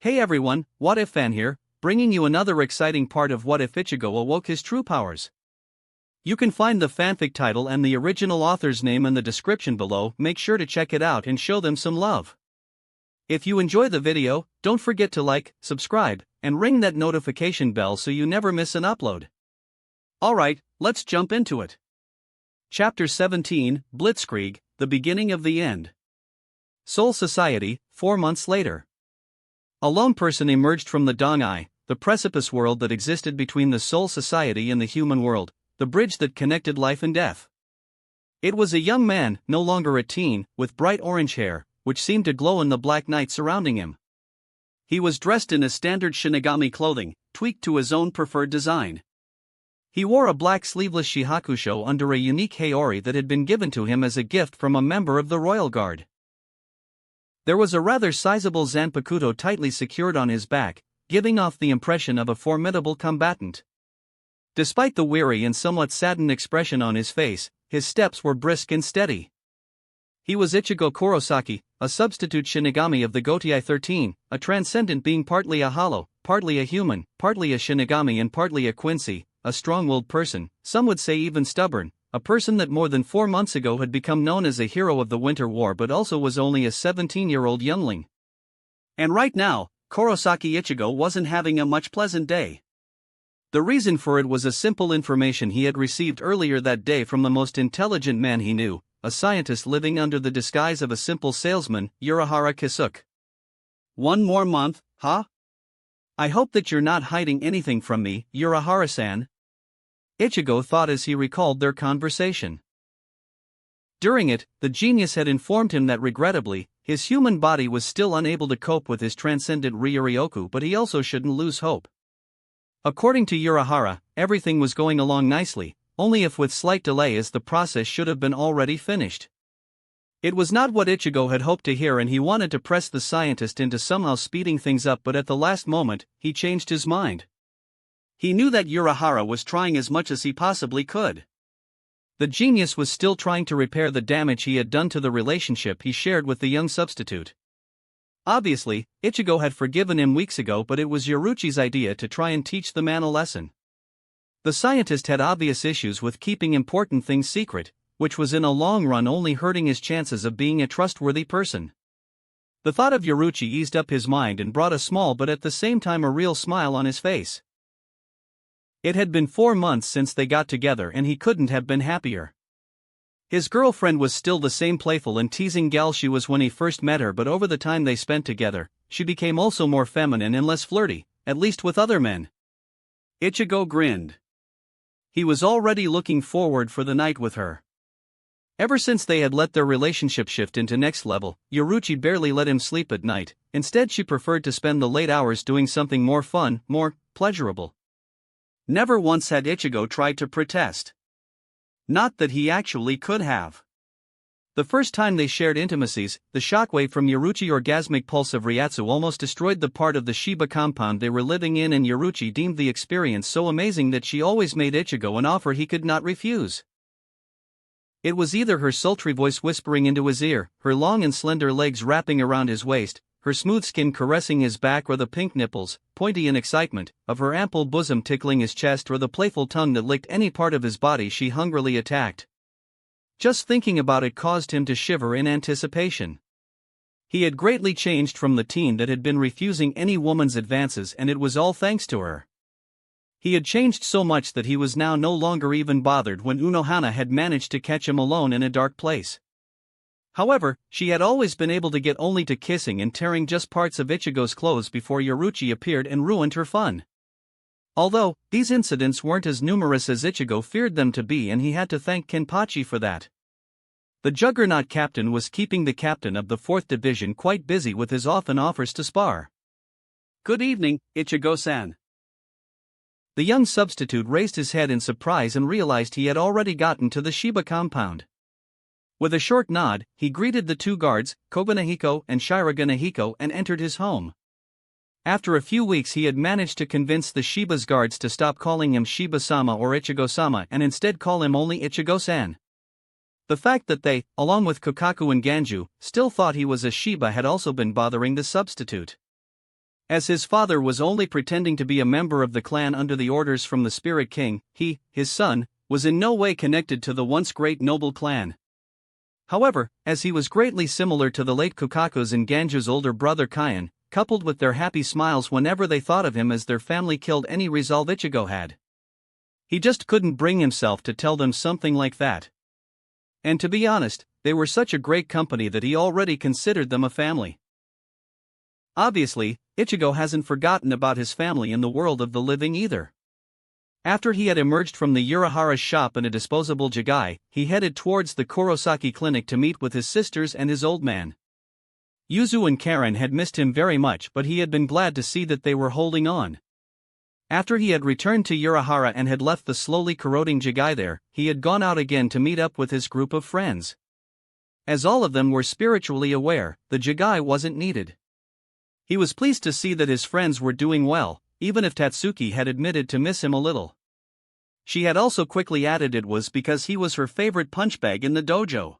Hey everyone, What If Fan here, bringing you another exciting part of What If Ichigo awoke his true powers. You can find the fanfic title and the original author's name in the description below. Make sure to check it out and show them some love. If you enjoy the video, don't forget to like, subscribe, and ring that notification bell so you never miss an upload. Alright, let's jump into it. Chapter 17, Blitzkrieg, the beginning of the end. Soul Society, 4 months later. A lone person emerged from the Dong-Ai, the precipice world that existed between the Soul Society and the human world, the bridge that connected life and death. It was a young man, no longer a teen, with bright orange hair, which seemed to glow in the black night surrounding him. He was dressed in a standard Shinigami clothing, tweaked to his own preferred design. He wore a black sleeveless shihakusho under a unique haori that had been given to him as a gift from a member of the Royal Guard. There was a rather sizable zanpakuto tightly secured on his back, giving off the impression of a formidable combatant. Despite the weary and somewhat saddened expression on his face, his steps were brisk and steady. He was Ichigo Kurosaki, a substitute Shinigami of the Gotei 13, a transcendent being partly a hollow, partly a human, partly a Shinigami and partly a Quincy, a strong-willed person, some would say even stubborn, a person that more than 4 months ago had become known as a hero of the Winter War but also was only a 17-year-old youngling. And right now, Kurosaki Ichigo wasn't having a much pleasant day. The reason for it was a simple information he had received earlier that day from the most intelligent man he knew, a scientist living under the disguise of a simple salesman, Urahara Kisuke. 1 more month, huh? I hope that you're not hiding anything from me, Urahara-san. Ichigo thought as he recalled their conversation. During it, the genius had informed him that regrettably, his human body was still unable to cope with his transcendent Ryuryoku, but he also shouldn't lose hope. According to Urahara, everything was going along nicely, only if with slight delay as the process should have been already finished. It was not what Ichigo had hoped to hear and he wanted to press the scientist into somehow speeding things up, but at the last moment, he changed his mind. He knew that Urahara was trying as much as he possibly could. The genius was still trying to repair the damage he had done to the relationship he shared with the young substitute. Obviously, Ichigo had forgiven him weeks ago, but it was Yoruchi's idea to try and teach the man a lesson. The scientist had obvious issues with keeping important things secret, which was in a long run only hurting his chances of being a trustworthy person. The thought of Yoruchi eased up his mind and brought a small but at the same time a real smile on his face. It had been 4 months since they got together and he couldn't have been happier. His girlfriend was still the same playful and teasing gal she was when he first met her, but over the time they spent together, she became also more feminine and less flirty, at least with other men. Ichigo grinned. He was already looking forward for the night with her. Ever since they had let their relationship shift into next level, Yoruchi barely let him sleep at night. Instead she preferred to spend the late hours doing something more fun, more pleasurable. Never once had Ichigo tried to protest. Not that he actually could have. The first time they shared intimacies, the shockwave from Yoruchi's orgasmic pulse of Ryatsu almost destroyed the part of the Shiba compound they were living in, and Yoruchi deemed the experience so amazing that she always made Ichigo an offer he could not refuse. It was either her sultry voice whispering into his ear, her long and slender legs wrapping around his waist, her smooth skin caressing his back, or the pink nipples, pointy in excitement, of her ample bosom tickling his chest, or the playful tongue that licked any part of his body she hungrily attacked. Just thinking about it caused him to shiver in anticipation. He had greatly changed from the teen that had been refusing any woman's advances, and it was all thanks to her. He had changed so much that he was now no longer even bothered when Unohana had managed to catch him alone in a dark place. However, she had always been able to get only to kissing and tearing just parts of Ichigo's clothes before Yoruchi appeared and ruined her fun. Although, these incidents weren't as numerous as Ichigo feared them to be, and he had to thank Kenpachi for that. The Juggernaut captain was keeping the captain of the 4th Division quite busy with his often offers to spar. "Good evening, Ichigo-san." The young substitute raised his head in surprise and realized he had already gotten to the Shiba compound. With a short nod, he greeted the 2 guards, Kobanehiko and Shiraganehiko, and entered his home. After a few weeks he had managed to convince the Shiba's guards to stop calling him Shiba-sama or Ichigo-sama and instead call him only Ichigo-san. The fact that they, along with Kokaku and Ganju, still thought he was a Shiba had also been bothering the substitute. As his father was only pretending to be a member of the clan under the orders from the Spirit King, he, his son, was in no way connected to the once great noble clan. However, as he was greatly similar to the late Kukaku's and Ganju's older brother Kyan, coupled with their happy smiles whenever they thought of him as their family killed any resolve Ichigo had. He just couldn't bring himself to tell them something like that. And to be honest, they were such a great company that he already considered them a family. Obviously, Ichigo hasn't forgotten about his family in the world of the living either. After he had emerged from the Urahara's shop in a disposable jigai, he headed towards the Kurosaki clinic to meet with his sisters and his old man. Yuzu and Karen had missed him very much, but he had been glad to see that they were holding on. After he had returned to Urahara and had left the slowly corroding jigai there, he had gone out again to meet up with his group of friends. As all of them were spiritually aware, the jigai wasn't needed. He was pleased to see that his friends were doing well, even if Tatsuki had admitted to miss him a little. She had also quickly added it was because he was her favorite punchbag in the dojo.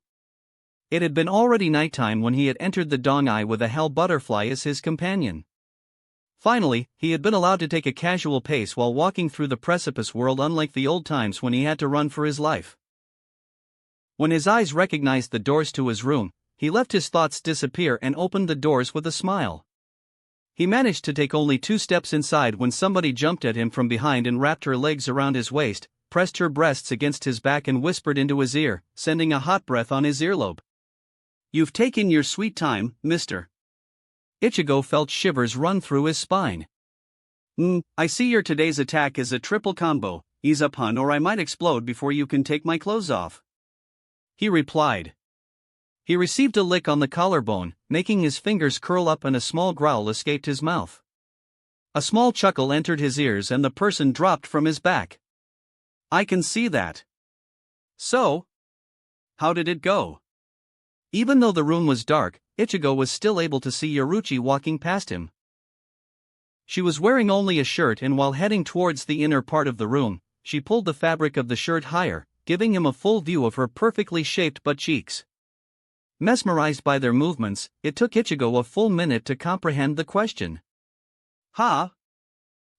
It had been already nighttime when he had entered the dongai with a hell butterfly as his companion. Finally, he had been allowed to take a casual pace while walking through the precipice world, unlike the old times when he had to run for his life. When his eyes recognized the doors to his room, he left his thoughts disappear and opened the doors with a smile. He managed to take only 2 steps inside when somebody jumped at him from behind and wrapped her legs around his waist, pressed her breasts against his back and whispered into his ear, sending a hot breath on his earlobe. "You've taken your sweet time, mister." Ichigo felt shivers run through his spine. I see your today's attack is a triple combo, ease up hun or I might explode before you can take my clothes off," he replied. He received a lick on the collarbone, making his fingers curl up and a small growl escaped his mouth. A small chuckle entered his ears and the person dropped from his back. "I can see that. So? How did it go?" Even though the room was dark, Ichigo was still able to see Yoruchi walking past him. She was wearing only a shirt, and while heading towards the inner part of the room, she pulled the fabric of the shirt higher, giving him a full view of her perfectly shaped butt cheeks. Mesmerized by their movements, it took Ichigo a full minute to comprehend the question. "Ha?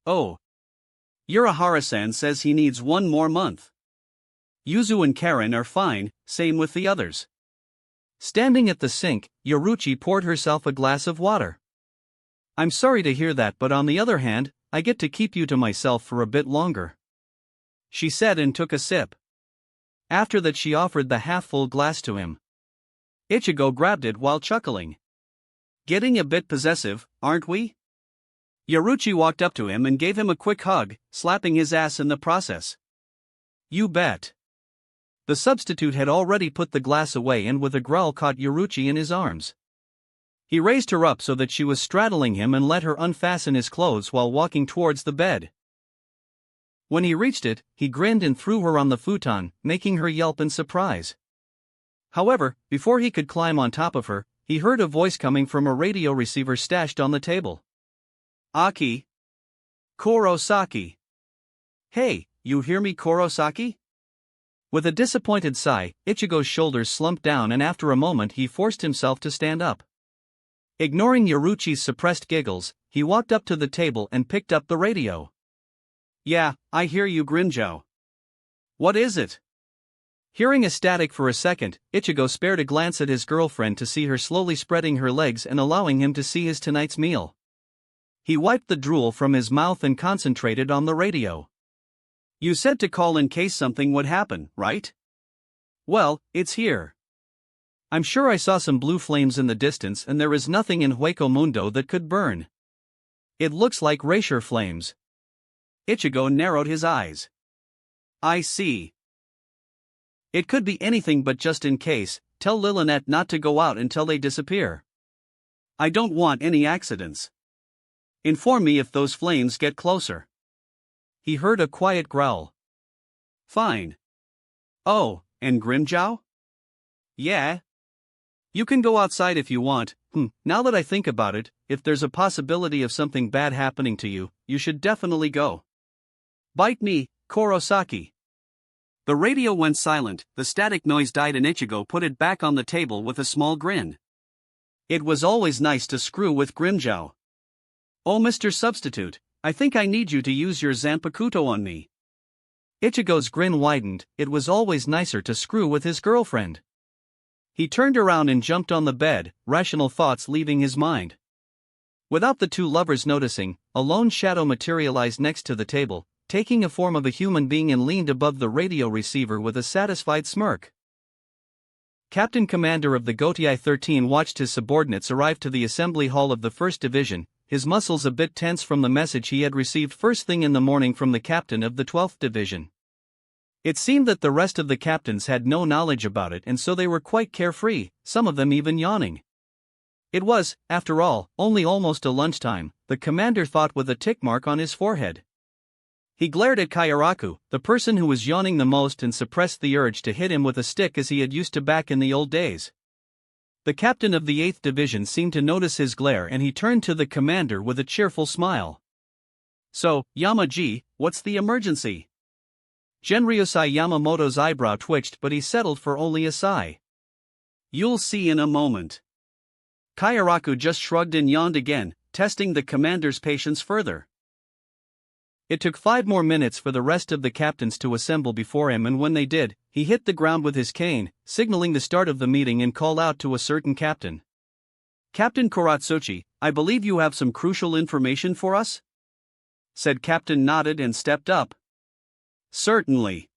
Oh. Urahara-san says he needs 1 more month. Yuzu and Karen are fine, same with the others." Standing at the sink, Yoruchi poured herself a glass of water. "I'm sorry to hear that, but on the other hand, I get to keep you to myself for a bit longer," she said and took a sip. After that she offered the half-full glass to him. Ichigo grabbed it while chuckling. "Getting a bit possessive, aren't we?" Yoruchi walked up to him and gave him a quick hug, slapping his ass in the process. "You bet." The substitute had already put the glass away and with a growl caught Yoruchi in his arms. He raised her up so that she was straddling him and let her unfasten his clothes while walking towards the bed. When he reached it, he grinned and threw her on the futon, making her yelp in surprise. However, before he could climb on top of her, he heard a voice coming from a radio receiver stashed on the table. "Aki. Kurosaki. Hey, you hear me, Kurosaki?" With a disappointed sigh, Ichigo's shoulders slumped down and after a moment he forced himself to stand up. Ignoring Yoruchi's suppressed giggles, he walked up to the table and picked up the radio. "Yeah, I hear you, Grinjo. What is it?" Hearing a static for a second, Ichigo spared a glance at his girlfriend to see her slowly spreading her legs and allowing him to see his tonight's meal. He wiped the drool from his mouth and concentrated on the radio. "You said to call in case something would happen, right? Well, it's here. I'm sure I saw some blue flames in the distance and there is nothing in Hueco Mundo that could burn. It looks like Reisher flames." Ichigo narrowed his eyes. "I see. It could be anything, but just in case, tell Lillinette not to go out until they disappear. I don't want any accidents. Inform me if those flames get closer." He heard a quiet growl. "Fine. Oh, and Grimjow?" "Yeah. You can go outside if you want. Now that I think about it, if there's a possibility of something bad happening to you, you should definitely go. Bite me, Kurosaki." The radio went silent, the static noise died and Ichigo put it back on the table with a small grin. It was always nice to screw with Grimjow. Oh, Mr. Substitute, I think I need you to use your Zanpakuto on me. Ichigo's grin widened. It was always nicer to screw with his girlfriend. He turned around and jumped on the bed, rational thoughts leaving his mind. Without the two lovers noticing, a lone shadow materialized next to the table, taking a form of a human being and leaned above the radio receiver with a satisfied smirk. Captain Commander of the Gotei 13 watched his subordinates arrive to the assembly hall of the 1st Division, his muscles a bit tense from the message he had received first thing in the morning from the captain of the 12th Division. It seemed that the rest of the captains had no knowledge about it, and so they were quite carefree, some of them even yawning. It was, after all, only almost a lunchtime, the commander thought with a tick mark on his forehead. He glared at Kairaku, the person who was yawning the most, and suppressed the urge to hit him with a stick as he had used to back in the old days. The captain of the 8th Division seemed to notice his glare, and he turned to the commander with a cheerful smile. "So, Yama-ji, what's the emergency?" Genryosai Yamamoto's eyebrow twitched, but he settled for only a sigh. "You'll see in a moment." Kairaku just shrugged and yawned again, testing the commander's patience further. It took 5 more minutes for the rest of the captains to assemble before him, and when they did, he hit the ground with his cane, signaling the start of the meeting, and called out to a certain captain. "Captain Kuratsuchi, I believe you have some crucial information for us?" Said captain nodded and stepped up. "Certainly.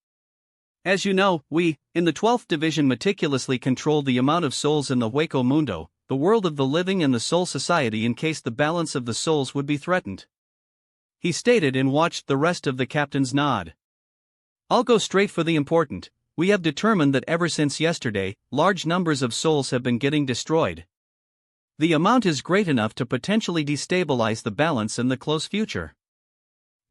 As you know, we, in the 12th Division, meticulously control the amount of souls in the Hueco Mundo, the world of the living and the Soul Society, in case the balance of the souls would be threatened," he stated, and watched the rest of the captains nod. "I'll go straight for the important. We have determined that ever since yesterday, large numbers of souls have been getting destroyed. The amount is great enough to potentially destabilize the balance in the close future.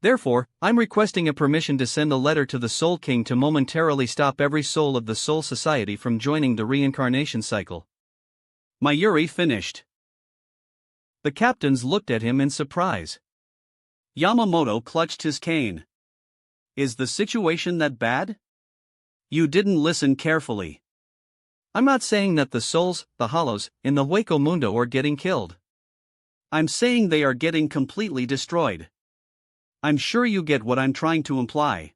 Therefore, I'm requesting a permission to send a letter to the Soul King to momentarily stop every soul of the Soul Society from joining the reincarnation cycle." Mayuri finished. The captains looked at him in surprise. Yamamoto clutched his cane. "Is the situation that bad?" "You didn't listen carefully. I'm not saying that the souls, the hollows, in the Hueco Mundo are getting killed. I'm saying they are getting completely destroyed. I'm sure you get what I'm trying to imply."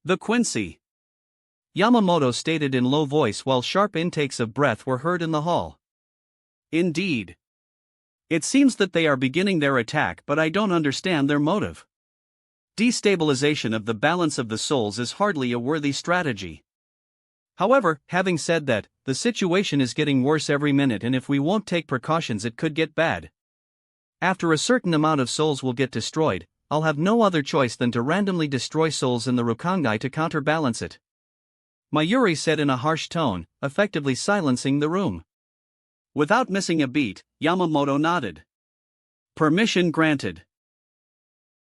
"The Quincy," Yamamoto stated in low voice while sharp intakes of breath were heard in the hall. "Indeed. It seems that they are beginning their attack, but I don't understand their motive. Destabilization of the balance of the souls is hardly a worthy strategy. However, having said that, the situation is getting worse every minute, and if we won't take precautions it could get bad. After a certain amount of souls will get destroyed, I'll have no other choice than to randomly destroy souls in the Rukongai to counterbalance it," Mayuri said in a harsh tone, effectively silencing the room. Without missing a beat, Yamamoto nodded. "Permission granted."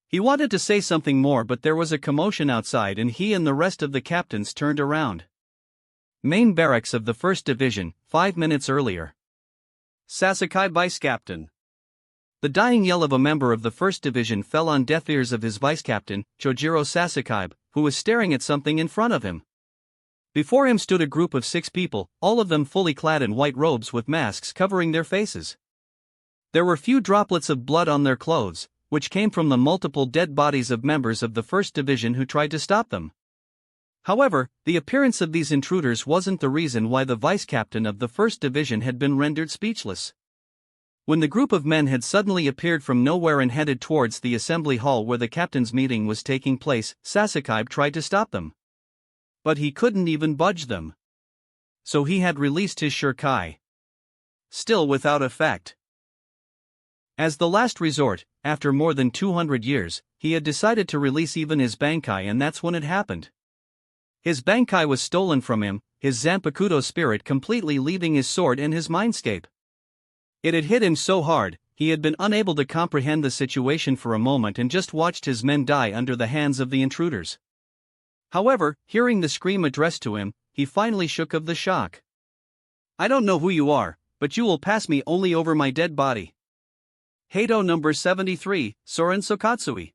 He wanted to say something more, but there was a commotion outside and he and the rest of the captains turned around. Main barracks of the 1st Division, 5 minutes earlier. "Sasakai Vice Captain." The dying yell of a member of the 1st Division fell on deaf ears of his vice captain, Chojiro Sasakai, who was staring at something in front of him. Before him stood a group of 6 people, all of them fully clad in white robes with masks covering their faces. There were few droplets of blood on their clothes, which came from the multiple dead bodies of members of the 1st Division who tried to stop them. However, the appearance of these intruders wasn't the reason why the vice captain of the 1st Division had been rendered speechless. When the group of men had suddenly appeared from nowhere and headed towards the assembly hall where the captain's meeting was taking place, Sasakai tried to stop them. But he couldn't even budge them. So he had released his shuriken. Still without effect. As the last resort, after more than 200 years, he had decided to release even his bankai, and that's when it happened. His bankai was stolen from him, his Zanpakuto spirit completely leaving his sword and his mindscape. It had hit him so hard, he had been unable to comprehend the situation for a moment and just watched his men die under the hands of the intruders. However, hearing the scream addressed to him, he finally shook of the shock. "I don't know who you are, but you will pass me only over my dead body. Heido number 73, Soren Sokatsui."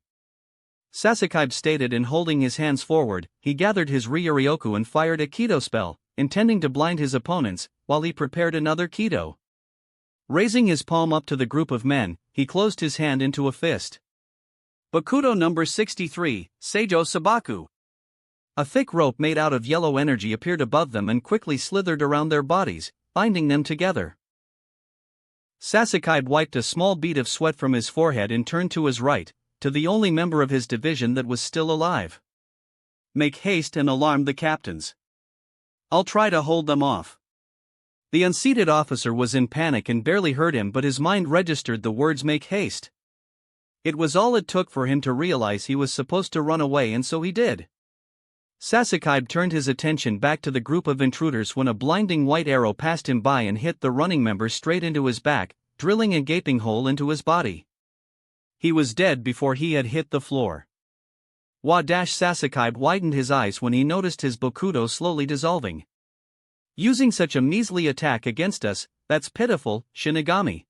Sasakai stated, and holding his hands forward, he gathered his Ryuryoku and fired a Kido spell, intending to blind his opponents, while he prepared another Kido. Raising his palm up to the group of men, he closed his hand into a fist. Bakudo number 63, Seijo Sabaku. A thick rope made out of yellow energy appeared above them and quickly slithered around their bodies, binding them together. Sasuke wiped a small bead of sweat from his forehead and turned to his right, to the only member of his division that was still alive. Make haste and alarm the captains. I'll try to hold them off. The unseated officer was in panic and barely heard him, but his mind registered the words "make haste." It was all it took for him to realize he was supposed to run away, and so he did. Sasuke turned his attention back to the group of intruders when a blinding white arrow passed him by and hit the running member straight into his back, drilling a gaping hole into his body. He was dead before he had hit the floor. Sasuke widened his eyes when he noticed his Bakudo slowly dissolving. Using such a measly attack against us, that's pitiful, Shinigami.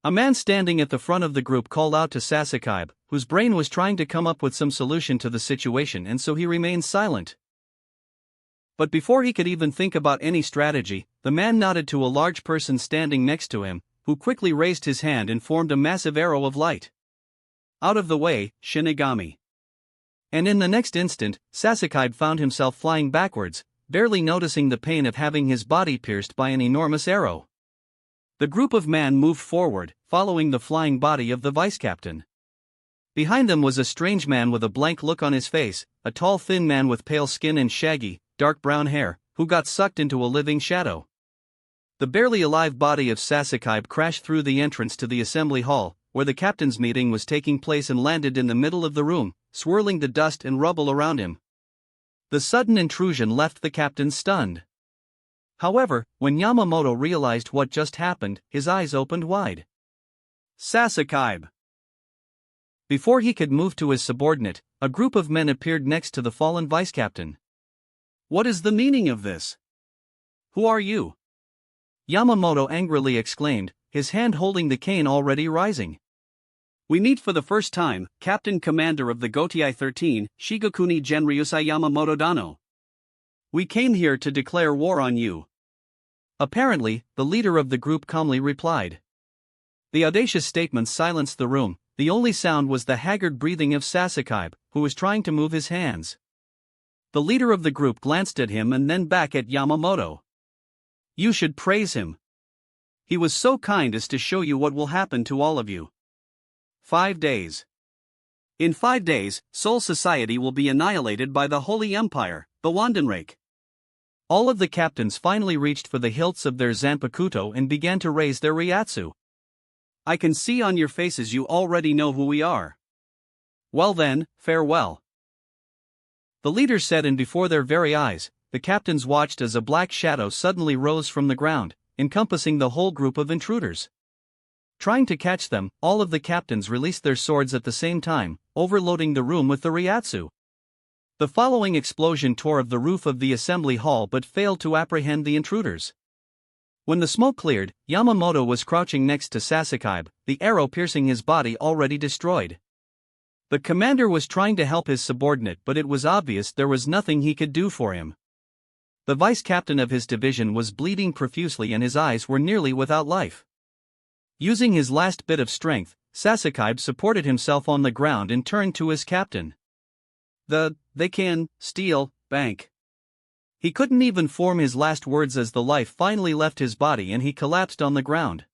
A man standing at the front of the group called out to Sasuke, whose brain was trying to come up with some solution to the situation, and so he remained silent. But before he could even think about any strategy, the man nodded to a large person standing next to him, who quickly raised his hand and formed a massive arrow of light. Out of the way, Shinigami. And in the next instant, Sasuke found himself flying backwards, barely noticing the pain of having his body pierced by an enormous arrow. The group of men moved forward, following the flying body of the vice-captain. Behind them was a strange man with a blank look on his face, a tall thin man with pale skin and shaggy, dark brown hair, who got sucked into a living shadow. The barely alive body of Sasuke crashed through the entrance to the assembly hall, where the captain's meeting was taking place, and landed in the middle of the room, swirling the dust and rubble around him. The sudden intrusion left the captain stunned. However, when Yamamoto realized what just happened, his eyes opened wide. Sasuke! Before he could move to his subordinate, a group of men appeared next to the fallen vice-captain. What is the meaning of this? Who are you? Yamamoto angrily exclaimed, his hand holding the cane already rising. We meet for the first time, Captain Commander of the Gotei 13, Shigokuni Genryusai Yamamoto Dano. We came here to declare war on you. Apparently, the leader of the group calmly replied. The audacious statement silenced the room. The only sound was the haggard breathing of Sasuke, who was trying to move his hands. The leader of the group glanced at him and then back at Yamamoto. You should praise him. He was so kind as to show you what will happen to all of you. 5 days. In 5 days, Soul Society will be annihilated by the Holy Empire, the Wandenreich. All of the captains finally reached for the hilts of their Zanpakuto and began to raise their Ryatsu. I can see on your faces you already know who we are. Well then, farewell. The leaders said, and before their very eyes, the captains watched as a black shadow suddenly rose from the ground, encompassing the whole group of intruders. Trying to catch them, all of the captains released their swords at the same time, overloading the room with the Ryatsu. The following explosion tore of the roof of the assembly hall but failed to apprehend the intruders. When the smoke cleared, Yamamoto was crouching next to Sasuke, the arrow piercing his body already destroyed. The commander was trying to help his subordinate, but it was obvious there was nothing he could do for him. The vice-captain of his division was bleeding profusely and his eyes were nearly without life. Using his last bit of strength, Sasuke supported himself on the ground and turned to his captain. They can steal bank. He couldn't even form his last words as the life finally left his body and he collapsed on the ground.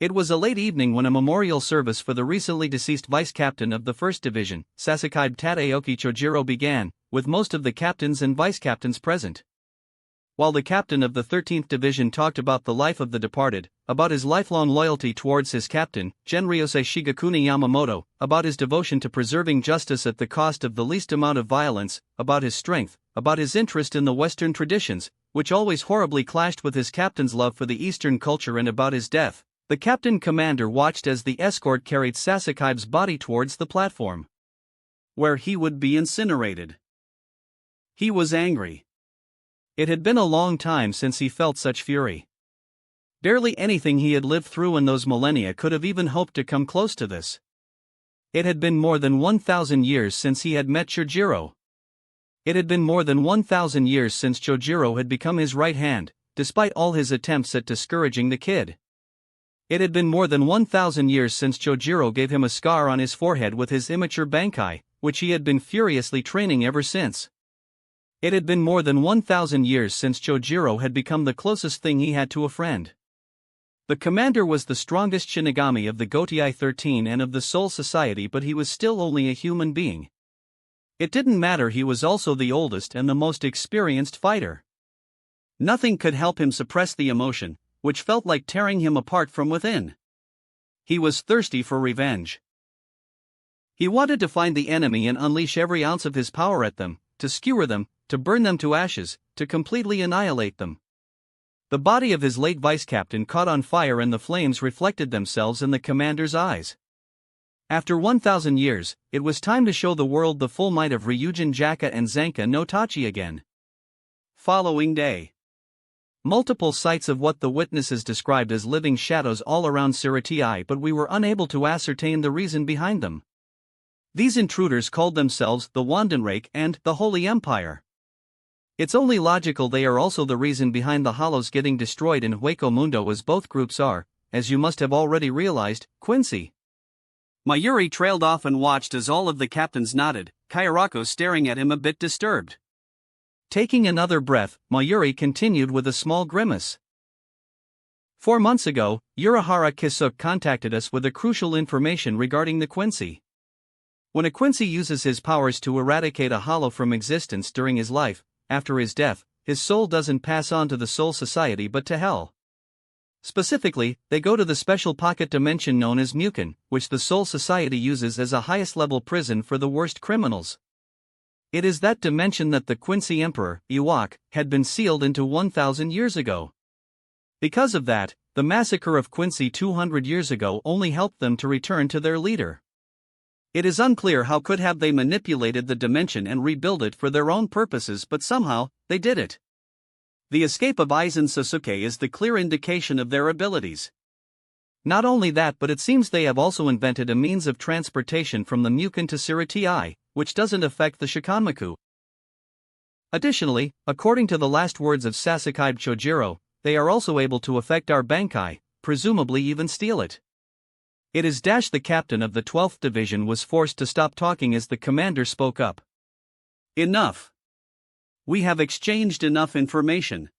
It was a late evening when a memorial service for the recently deceased vice-captain of the 1st Division, Sasuke Tadaoki Chojiro, began, with most of the captains and vice-captains present. While the captain of the 13th Division talked about the life of the departed, about his lifelong loyalty towards his captain, Genryusei Shigokuni Yamamoto, about his devotion to preserving justice at the cost of the least amount of violence, about his strength, about his interest in the Western traditions, which always horribly clashed with his captain's love for the Eastern culture, and about his death, the captain commander watched as the escort carried Sasuke's body towards the platform, where he would be incinerated. He was angry. It had been a long time since he felt such fury. Barely anything he had lived through in those millennia could have even hoped to come close to this. It had been more than 1,000 years since he had met Chojiro. It had been more than 1,000 years since Chojiro had become his right hand, despite all his attempts at discouraging the kid. It had been more than 1,000 years since Chojiro gave him a scar on his forehead with his immature Bankai, which he had been furiously training ever since. It had been more than 1,000 years since Chojiro had become the closest thing he had to a friend. The commander was the strongest Shinigami of the Gotei 13 and of the Soul Society, but he was still only a human being. It didn't matter, he was also the oldest and the most experienced fighter. Nothing could help him suppress the emotion, which felt like tearing him apart from within. He was thirsty for revenge. He wanted to find the enemy and unleash every ounce of his power at them, to skewer them, to burn them to ashes, to completely annihilate them. The body of his late vice-captain caught on fire and the flames reflected themselves in the commander's eyes. After 1,000 years, it was time to show the world the full might of Ryujin Jaka and Zanka no Tachi again. Following day. Multiple sights of what the witnesses described as living shadows all around Siratii, but we were unable to ascertain the reason behind them. These intruders called themselves the Wandenreich and the Holy Empire. It's only logical they are also the reason behind the hollows getting destroyed in Hueco Mundo, as both groups are, as you must have already realized, Quincy. Mayuri trailed off and watched as all of the captains nodded, Kayarako staring at him a bit disturbed. Taking another breath, Mayuri continued with a small grimace. 4 months ago, Urahara Kisuk contacted us with a crucial information regarding the Quincy. When a Quincy uses his powers to eradicate a hollow from existence during his life, after his death, his soul doesn't pass on to the Soul Society but to Hell. Specifically, they go to the special pocket dimension known as Mukin, which the Soul Society uses as a highest-level prison for the worst criminals. It is that dimension that the Quincy Emperor, Iwak, had been sealed into 1,000 years ago. Because of that, the massacre of Quincy 200 years ago only helped them to return to their leader. It is unclear how could have they manipulated the dimension and rebuild it for their own purposes, but somehow, they did it. The escape of Aizen Sasuke is the clear indication of their abilities. Not only that, but it seems they have also invented a means of transportation from the Mukin to Siratii, which doesn't affect the Shikanmaku. Additionally, according to the last words of Sasuke Chojiro, they are also able to affect our Bankai, presumably even steal it. It is the captain of the 12th Division was forced to stop talking as the commander spoke up. Enough. We have exchanged enough information.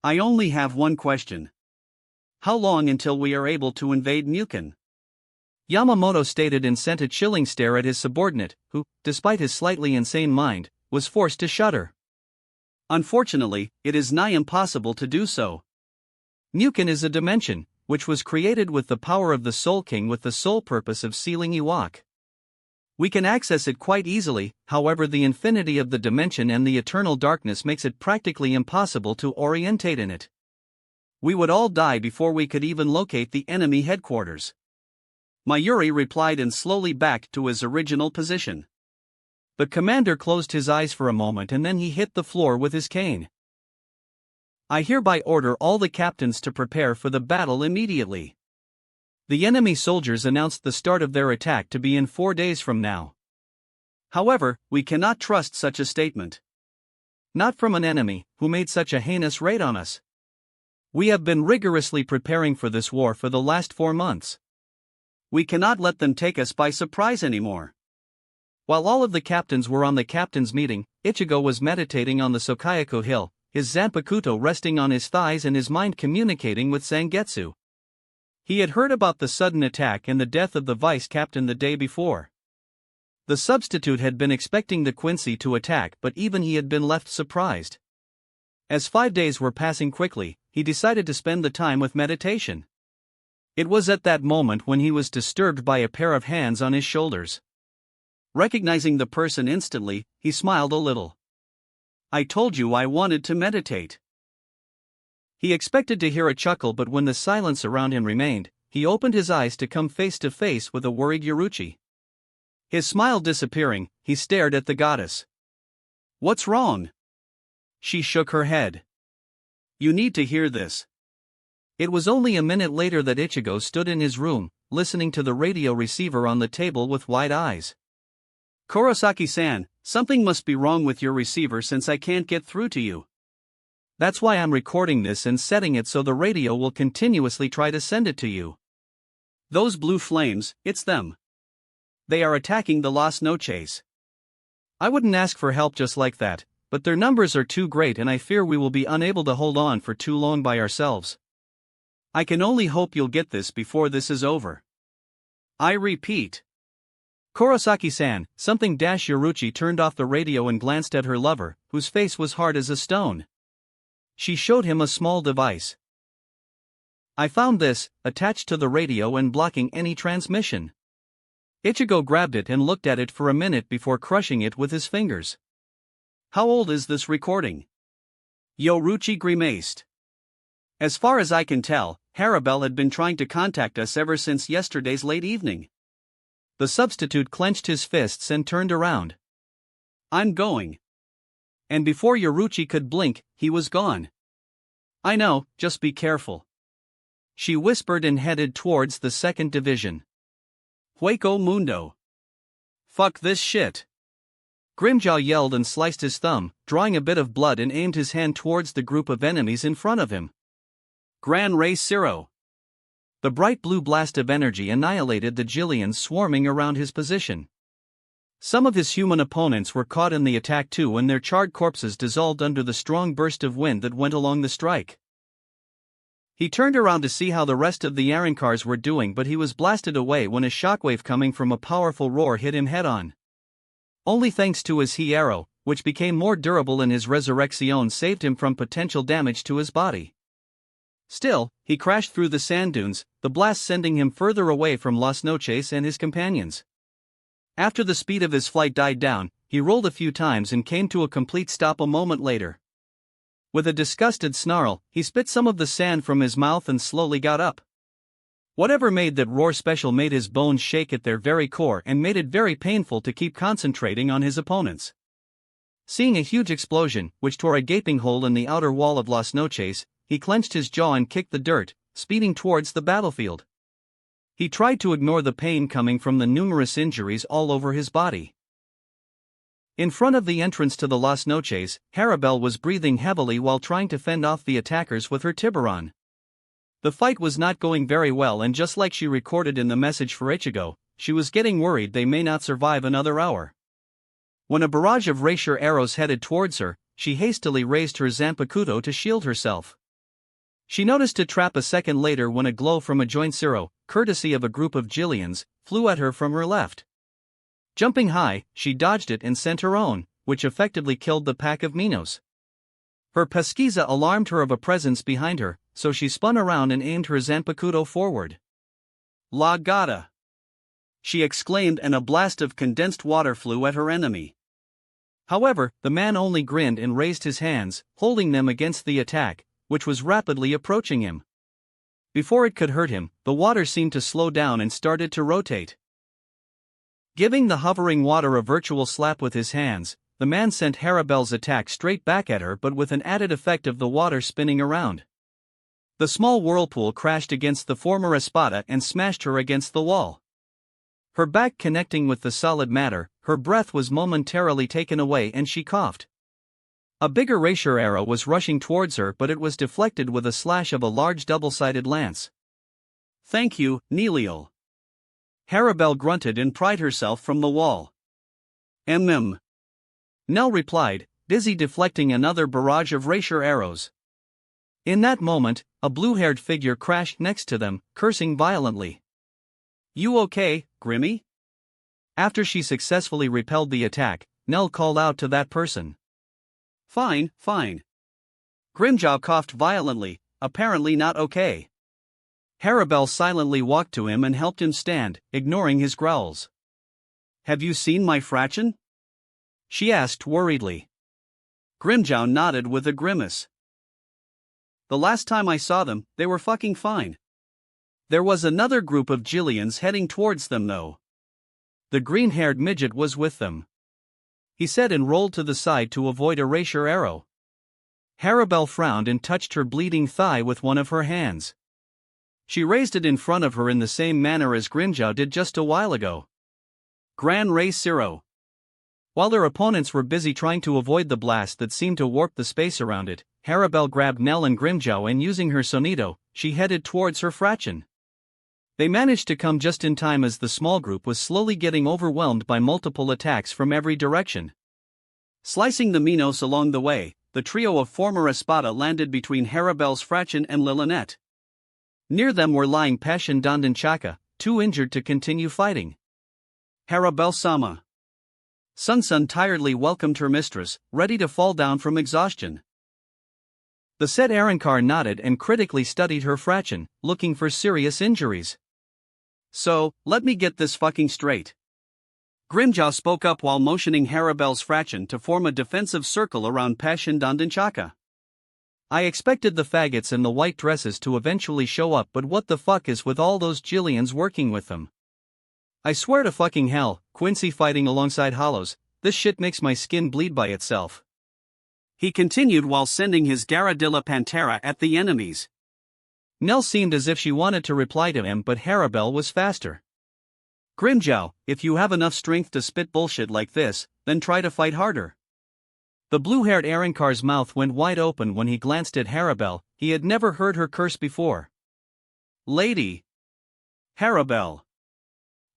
I only have one question. How long until we are able to invade Mukin? Yamamoto stated and sent a chilling stare at his subordinate, who, despite his slightly insane mind, was forced to shudder. Unfortunately, it is nigh impossible to do so. Mukin is a dimension, which was created with the power of the Soul King with the sole purpose of sealing Iwak. We can access it quite easily, however the infinity of the dimension and the eternal darkness makes it practically impossible to orientate in it. We would all die before we could even locate the enemy headquarters. Mayuri replied and slowly backed to his original position. The commander closed his eyes for a moment and then he hit the floor with his cane. I hereby order all the captains to prepare for the battle immediately. The enemy soldiers announced the start of their attack to be in 4 days from now. However, we cannot trust such a statement. Not from an enemy who made such a heinous raid on us. We have been rigorously preparing for this war for the last 4 months. We cannot let them take us by surprise anymore. While all of the captains were on the captain's meeting, Ichigo was meditating on the Sokayaku hill, his Zanpakuto resting on his thighs and his mind communicating with Zangetsu. He had heard about the sudden attack and the death of the vice-captain the day before. The substitute had been expecting the Quincy to attack, but even he had been left surprised. As 5 days were passing quickly, he decided to spend the time with meditation. It was at that moment when he was disturbed by a pair of hands on his shoulders. Recognizing the person instantly, he smiled a little. I told you I wanted to meditate. He expected to hear a chuckle, but when the silence around him remained, he opened his eyes to come face to face with a worried Yoruchi. His smile disappearing, he stared at the goddess. What's wrong? She shook her head. You need to hear this. It was only a minute later that Ichigo stood in his room, listening to the radio receiver on the table with wide eyes. Kurosaki-san, something must be wrong with your receiver since I can't get through to you. That's why I'm recording this and setting it so the radio will continuously try to send it to you. Those blue flames, it's them. They are attacking the Las Noches. I wouldn't ask for help just like that, but their numbers are too great and I fear we will be unable to hold on for too long by ourselves. I can only hope you'll get this before this is over. I repeat. Kurosaki-san, something. Yoruichi turned off the radio and glanced at her lover, whose face was hard as a stone. She showed him a small device. I found this, attached to the radio and blocking any transmission. Ichigo grabbed it and looked at it for a minute before crushing it with his fingers. How old is this recording? Yoruichi grimaced. As far as I can tell, Harabel had been trying to contact us ever since yesterday's late evening. The substitute clenched his fists and turned around. I'm going. And before Yoruichi could blink, he was gone. I know, just be careful. She whispered and headed towards the second division. Hueco Mundo. Fuck this shit. Grimjaw yelled and sliced his thumb, drawing a bit of blood, and aimed his hand towards the group of enemies in front of him. Gran Rey Zero. The bright blue blast of energy annihilated the Jillians swarming around his position. Some of his human opponents were caught in the attack too, and their charred corpses dissolved under the strong burst of wind that went along the strike. He turned around to see how the rest of the Arankars were doing, but he was blasted away when a shockwave coming from a powerful roar hit him head-on. Only thanks to his He arrow, which became more durable in his Resurrection, saved him from potential damage to his body. Still, he crashed through the sand dunes, the blast sending him further away from Las Noches and his companions. After the speed of his flight died down, he rolled a few times and came to a complete stop a moment later. With a disgusted snarl, he spit some of the sand from his mouth and slowly got up. Whatever made that roar special made his bones shake at their very core and made it very painful to keep concentrating on his opponents. Seeing a huge explosion, which tore a gaping hole in the outer wall of Las Noches, he clenched his jaw and kicked the dirt, speeding towards the battlefield. He tried to ignore the pain coming from the numerous injuries all over his body. In front of the entrance to the Las Noches, Harabel was breathing heavily while trying to fend off the attackers with her Tiburon. The fight was not going very well, and just like she recorded in the message for Ichigo, she was getting worried they may not survive another hour. When a barrage of rapier arrows headed towards her, she hastily raised her Zanpakuto to shield herself. She noticed a trap a second later when a glow from a joint zero, courtesy of a group of Jillians, flew at her from her left. Jumping high, she dodged it and sent her own, which effectively killed the pack of Minos. Her pesquisa alarmed her of a presence behind her, so she spun around and aimed her Zanpakuto forward. La Gata! She exclaimed, and a blast of condensed water flew at her enemy. However, the man only grinned and raised his hands, holding them against the attack, which was rapidly approaching him. Before it could hurt him, the water seemed to slow down and started to rotate. Giving the hovering water a virtual slap with his hands, the man sent Harabel's attack straight back at her, but with an added effect of the water spinning around. The small whirlpool crashed against the former espada and smashed her against the wall. Her back connecting with the solid matter, her breath was momentarily taken away and she coughed. A bigger rapier arrow was rushing towards her, but it was deflected with a slash of a large double-sided lance. Thank you, Neliel. Harabel grunted and pried herself from the wall. Nell replied, busy deflecting another barrage of rapier arrows. In that moment, a blue-haired figure crashed next to them, cursing violently. You okay, Grimmy? After she successfully repelled the attack, Nell called out to that person. Fine, fine. Grimjaw coughed violently, apparently not okay. Harabel silently walked to him and helped him stand, ignoring his growls. Have you seen my fraction? She asked worriedly. Grimjaw nodded with a grimace. The last time I saw them, they were fucking fine. There was another group of Jillians heading towards them though. The green-haired midget was with them, he said, and rolled to the side to avoid a rapier arrow. Harabel frowned and touched her bleeding thigh with one of her hands. She raised it in front of her in the same manner as Grimjaw did just a while ago. Gran Rey While their opponents were busy trying to avoid the blast that seemed to warp the space around it, Harabelle grabbed Nell and Grimjow and using her sonido, she headed towards her fraction. They managed to come just in time as the small group was slowly getting overwhelmed by multiple attacks from every direction. Slicing the Minos along the way, the trio of former Espada landed between Harabelle's fraction and Lilinet. Near them were lying Pesh and Dandanchaka, too injured to continue fighting. Harabelle-sama. Sun tiredly welcomed her mistress, ready to fall down from exhaustion. The said Arrancar nodded and critically studied her fraction, looking for serious injuries. So, let me get this fucking straight. Grimjaw spoke up while motioning Harabelle's fraction to form a defensive circle around Pesh and Dandanchaka. I expected the faggots and the white dresses to eventually show up, but what the fuck is with all those Jillians working with them? I swear to fucking hell, Quincy fighting alongside Hollows, this shit makes my skin bleed by itself. He continued while sending his Garradilla Pantera at the enemies. Nell seemed as if she wanted to reply to him, but Harabelle was faster. Grimjow, if you have enough strength to spit bullshit like this, then try to fight harder. The blue-haired Arrancar's mouth went wide open when he glanced at Harabelle. He had never heard her curse before. Lady. Harabelle.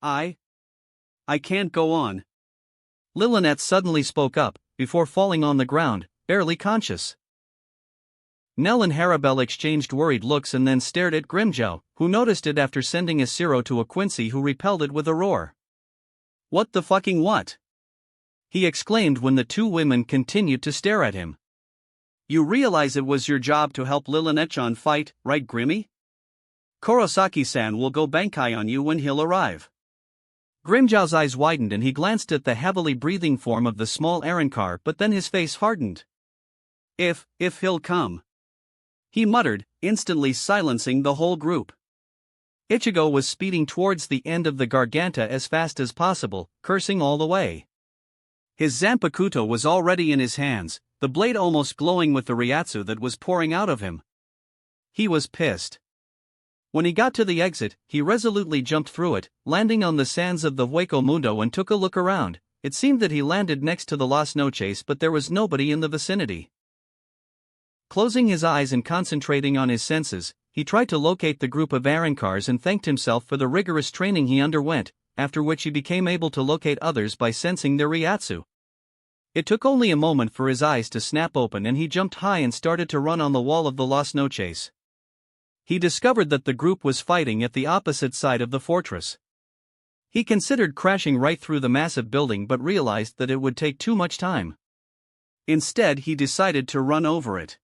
I can't go on. Lilinet suddenly spoke up, before falling on the ground, barely conscious. Nell and Harabelle exchanged worried looks and then stared at Grimjow, who noticed it after sending a Ciro to a Quincy who repelled it with a roar. What the fucking what? He exclaimed when the two women continued to stare at him. You realize it was your job to help Lilinet-chan fight, right Grimmy? Kurosaki-san will go Bankai on you when he'll arrive. Grimjow's eyes widened and he glanced at the heavily breathing form of the small Arrancar, but then his face hardened. If he'll come. He muttered, instantly silencing the whole group. Ichigo was speeding towards the end of the Garganta as fast as possible, cursing all the way. His Zanpakuto was already in his hands, the blade almost glowing with the Ryatsu that was pouring out of him. He was pissed. When he got to the exit, he resolutely jumped through it, landing on the sands of the Hueco Mundo and took a look around. It seemed that he landed next to the Las Noches, but there was nobody in the vicinity. Closing his eyes and concentrating on his senses, he tried to locate the group of Arrancars and thanked himself for the rigorous training he underwent, after which he became able to locate others by sensing their Ryatsu. It took only a moment for his eyes to snap open and he jumped high and started to run on the wall of the Las Noches. He discovered that the group was fighting at the opposite side of the fortress. He considered crashing right through the massive building but realized that it would take too much time. Instead, he decided to run over it.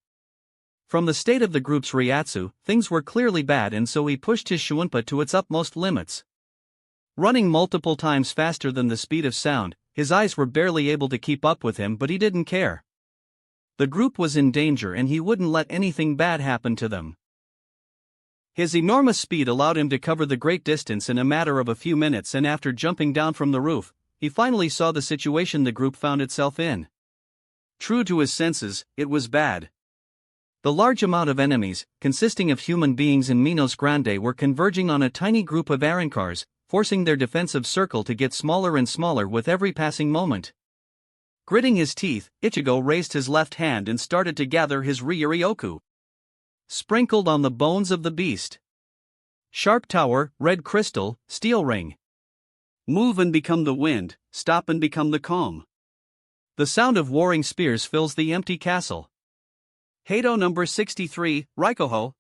From the state of the group's Ryatsu, things were clearly bad, and so he pushed his Shuunpa to its utmost limits. Running multiple times faster than the speed of sound, his eyes were barely able to keep up with him, but he didn't care. The group was in danger and he wouldn't let anything bad happen to them. His enormous speed allowed him to cover the great distance in a matter of a few minutes, and after jumping down from the roof, he finally saw the situation the group found itself in. True to his senses, it was bad. The large amount of enemies, consisting of human beings in Minos Grande, were converging on a tiny group of Arrancars, forcing their defensive circle to get smaller and smaller with every passing moment. Gritting his teeth, Ichigo raised his left hand and started to gather his Ryuryoku. Sprinkled on the bones of the beast. Sharp tower, red crystal, steel ring. Move and become the wind, stop and become the calm. The sound of warring spears fills the empty castle. Heido number 63, Raikoho.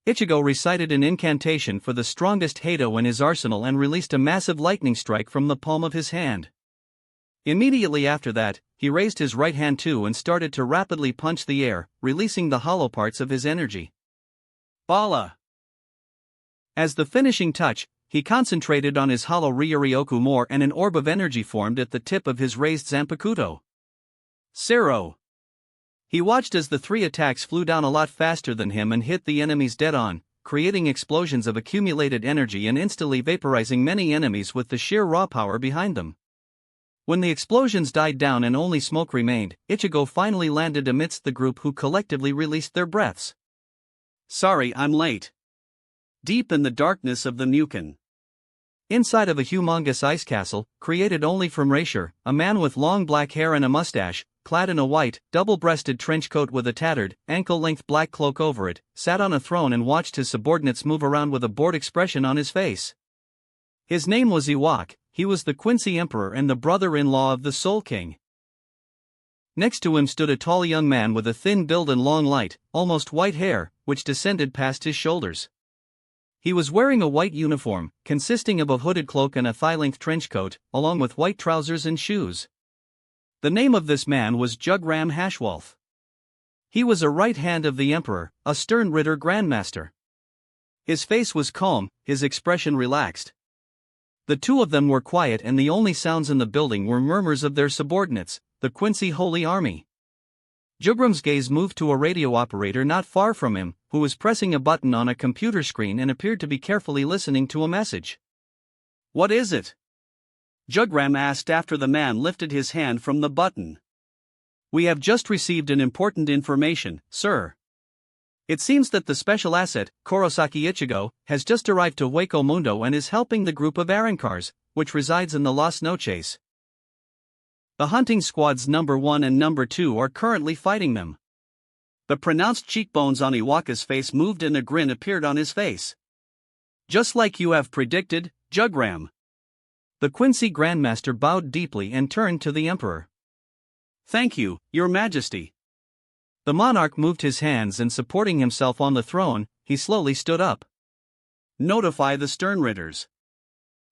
Ichigo recited an incantation for the strongest Heido in his arsenal and released a massive lightning strike from the palm of his hand. Immediately after that, he raised his right hand too and started to rapidly punch the air, releasing the hollow parts of his energy. Bala! As the finishing touch, he concentrated on his hollow Ryuryoku more and an orb of energy formed at the tip of his raised Zanpakuto. Zero! He watched as the three attacks flew down a lot faster than him and hit the enemies dead on, creating explosions of accumulated energy and instantly vaporizing many enemies with the sheer raw power behind them. When the explosions died down and only smoke remained, Ichigo finally landed amidst the group, who collectively released their breaths. Sorry, I'm late. Deep in the darkness of the Mukin. Inside of a humongous ice castle, created only from Reisher, a man with long black hair and a mustache, clad in a white, double-breasted trench coat with a tattered, ankle-length black cloak over it, sat on a throne and watched his subordinates move around with a bored expression on his face. His name was Iwok. He was the Quincy Emperor and the brother-in-law of the Soul King. Next to him stood a tall young man with a thin build and long light, almost white hair, which descended past his shoulders. He was wearing a white uniform, consisting of a hooded cloak and a thigh-length trench coat, along with white trousers and shoes. The name of this man was Jugram Hashwolf. He was a right hand of the Emperor, a stern Ritter Grandmaster. His face was calm, his expression relaxed. The two of them were quiet, and the only sounds in the building were murmurs of their subordinates, the Quincy Holy Army. Jugram's gaze moved to a radio operator not far from him, who was pressing a button on a computer screen and appeared to be carefully listening to a message. "What is it?" Jugram asked after the man lifted his hand from the button. "We have just received an important information, sir. It seems that the special asset, Kurosaki Ichigo, has just arrived to Hueco Mundo and is helping the group of Arancars, which resides in the Las Noches. The hunting squads number 1 and number 2 are currently fighting them." The pronounced cheekbones on Iwaka's face moved and a grin appeared on his face. "Just like you have predicted, Jugram." The Quincy Grandmaster bowed deeply and turned to the Emperor. "Thank you, Your Majesty." The monarch moved his hands and, supporting himself on the throne, he slowly stood up. "Notify the Stern Ritters.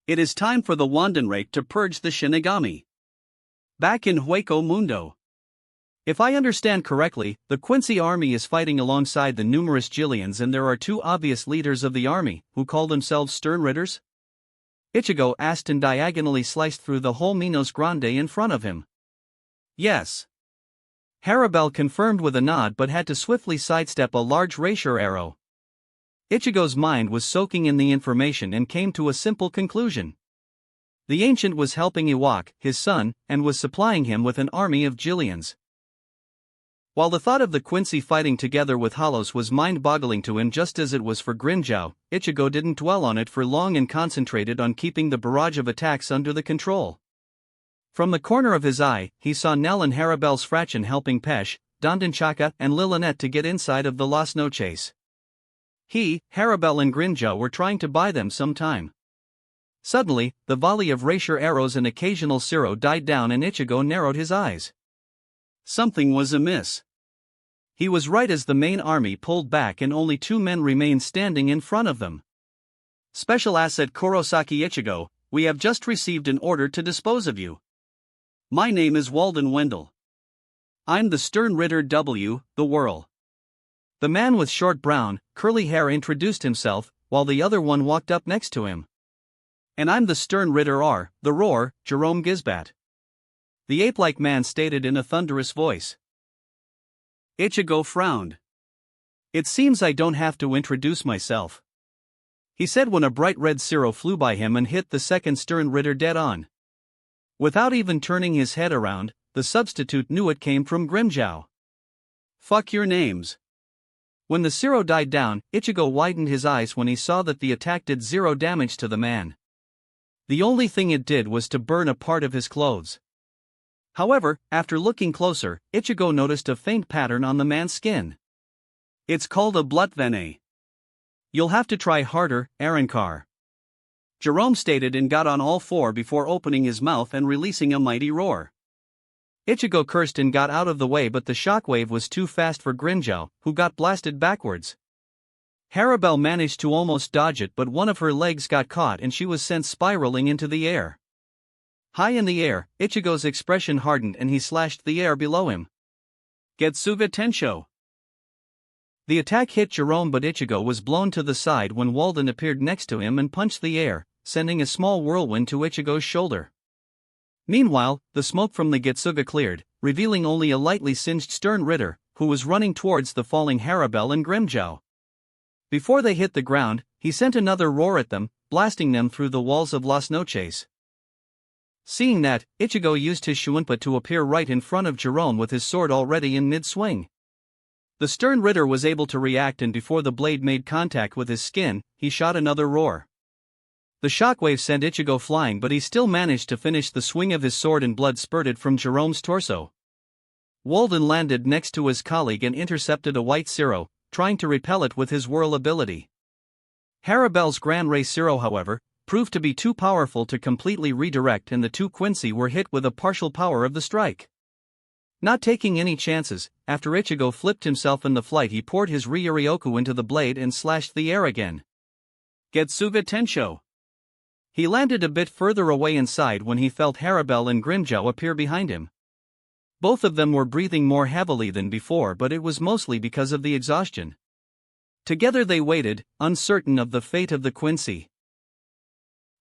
It is time for the Wandenrake to purge the Shinigami. Back in Hueco Mundo. If I understand correctly, the Quincy army is fighting alongside the numerous Jillians, and there are two obvious leaders of the army, who call themselves Stern Ritters?" Ichigo asked and diagonally sliced through the whole Minos Grande in front of him. "Yes." Harabel confirmed with a nod but had to swiftly sidestep a large rapier arrow. Ichigo's mind was soaking in the information and came to a simple conclusion. The ancient was helping Iwok, his son, and was supplying him with an army of Jillians. While the thought of the Quincy fighting together with Hollows was mind-boggling to him, just as it was for Grinjao, Ichigo didn't dwell on it for long and concentrated on keeping the barrage of attacks under the control. From the corner of his eye, he saw Nell and Harabel's fraction helping Pesh, Dondenchaka, and Lilinet to get inside of the Las Noches. He, Harabel and Grinjao were trying to buy them some time. Suddenly, the volley of rapier arrows and occasional siro died down and Ichigo narrowed his eyes. Something was amiss. He was right as the main army pulled back and only 2 men remained standing in front of them. "Special Asset Kurosaki Ichigo, we have just received an order to dispose of you. My name is Walden Wendell. I'm the Stern Ritter W, the Whirl." The man with short brown, curly hair introduced himself, while the other one walked up next to him. "And I'm the Stern Ritter R, the Roar, Jerome Gizbat," the ape-like man stated in a thunderous voice. Ichigo frowned. "It seems I don't have to introduce myself," he said when a bright red siro flew by him and hit the second Stern Ritter dead on. Without even turning his head around, the substitute knew it came from Grimjao. "Fuck your names." When the siro died down, Ichigo widened his eyes when he saw that the attack did 0 damage to the man. The only thing it did was to burn a part of his clothes. However, after looking closer, Ichigo noticed a faint pattern on the man's skin. "It's called a Blutvene. You'll have to try harder, Arankar," Jerome stated and got on all 4 before opening his mouth and releasing a mighty roar. Ichigo cursed and got out of the way, but the shockwave was too fast for Grinjao, who got blasted backwards. Harabel managed to almost dodge it, but one of her legs got caught and she was sent spiraling into the air. High in the air, Ichigo's expression hardened and he slashed the air below him. "Getsuga Tensho." The attack hit Jerome, but Ichigo was blown to the side when Walden appeared next to him and punched the air, sending a small whirlwind to Ichigo's shoulder. Meanwhile, the smoke from the Getsuga cleared, revealing only a lightly singed Stern Ritter, who was running towards the falling Harabel and Grimjao. Before they hit the ground, he sent another roar at them, blasting them through the walls of Las Noches. Seeing that, Ichigo used his Shuinpa to appear right in front of Jerome with his sword already in mid-swing. The Stern Ritter was able to react, and before the blade made contact with his skin, he shot another roar. The shockwave sent Ichigo flying, but he still managed to finish the swing of his sword and blood spurted from Jerome's torso. Walden landed next to his colleague and intercepted a white Zero, trying to repel it with his whirl ability. Harabel's Gran Ray Zero, however, proved to be too powerful to completely redirect, and the two Quincy were hit with a partial power of the strike. Not taking any chances, after Ichigo flipped himself in the flight, he poured his Ryuryoku into the blade and slashed the air again. Getsuga Tensho. He landed a bit further away inside when he felt Harabel and Grimjow appear behind him. Both of them were breathing more heavily than before, but it was mostly because of the exhaustion. Together they waited, uncertain of the fate of the Quincy.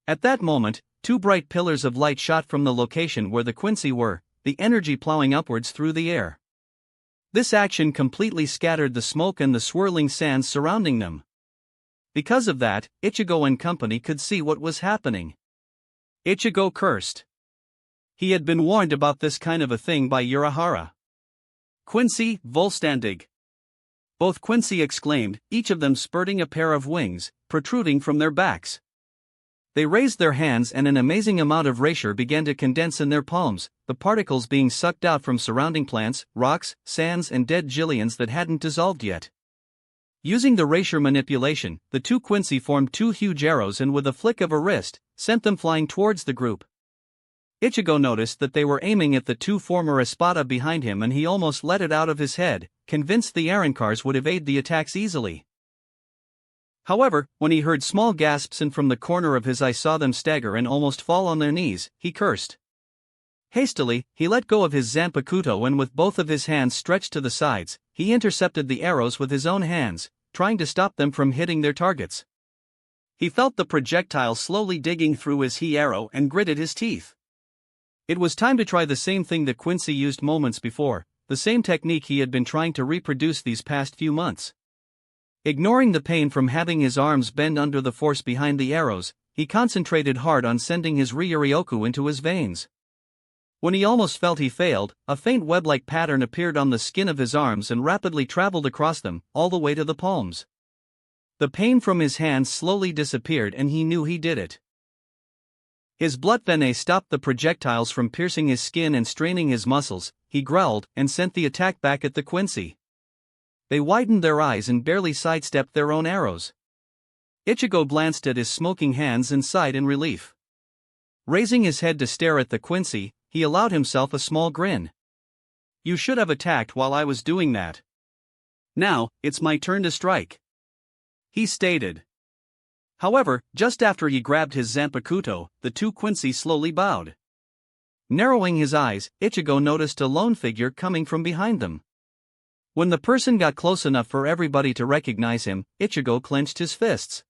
At that moment, two bright pillars of light shot from the location where the Quincy were, the energy plowing upwards through the air. This action completely scattered the smoke and the swirling sands surrounding them. Because of that, Ichigo and company could see what was happening. Ichigo cursed. He had been warned about this kind of a thing by Urahara. Quincy, Volstandig. Both Quincy exclaimed, each of them spurting a pair of wings, protruding from their backs. They raised their hands and an amazing amount of Raysure began to condense in their palms, the particles being sucked out from surrounding plants, rocks, sands and dead Jillians that hadn't dissolved yet. Using the Raysure manipulation, the two Quincy formed two huge arrows and with a flick of a wrist, sent them flying towards the group. Ichigo noticed that they were aiming at the two former Espada behind him, and he almost let it out of his head, convinced the Arancars would evade the attacks easily. However, when he heard small gasps and from the corner of his eye saw them stagger and almost fall on their knees, he cursed. Hastily, he let go of his Zanpakuto and with both of his hands stretched to the sides, he intercepted the arrows with his own hands, trying to stop them from hitting their targets. He felt the projectile slowly digging through his arrow and gritted his teeth. It was time to try the same thing that Quincy used moments before, the same technique he had been trying to reproduce these past few months. Ignoring the pain from having his arms bend under the force behind the arrows, he concentrated hard on sending his Ryuryoku into his veins. When he almost felt he failed, a faint web-like pattern appeared on the skin of his arms and rapidly traveled across them, all the way to the palms. The pain from his hands slowly disappeared and he knew he did it. His blood venet stopped the projectiles from piercing his skin and straining his muscles. He growled and sent the attack back at the Quincy. They widened their eyes and barely sidestepped their own arrows. Ichigo glanced at his smoking hands and sighed in relief. Raising his head to stare at the Quincy, he allowed himself a small grin. You should have attacked while I was doing that. Now, it's my turn to strike, he stated. However, just after he grabbed his Zanpakuto, the two Quincy slowly bowed. Narrowing his eyes, Ichigo noticed a lone figure coming from behind them. When the person got close enough for everybody to recognize him, Ichigo clenched his fists.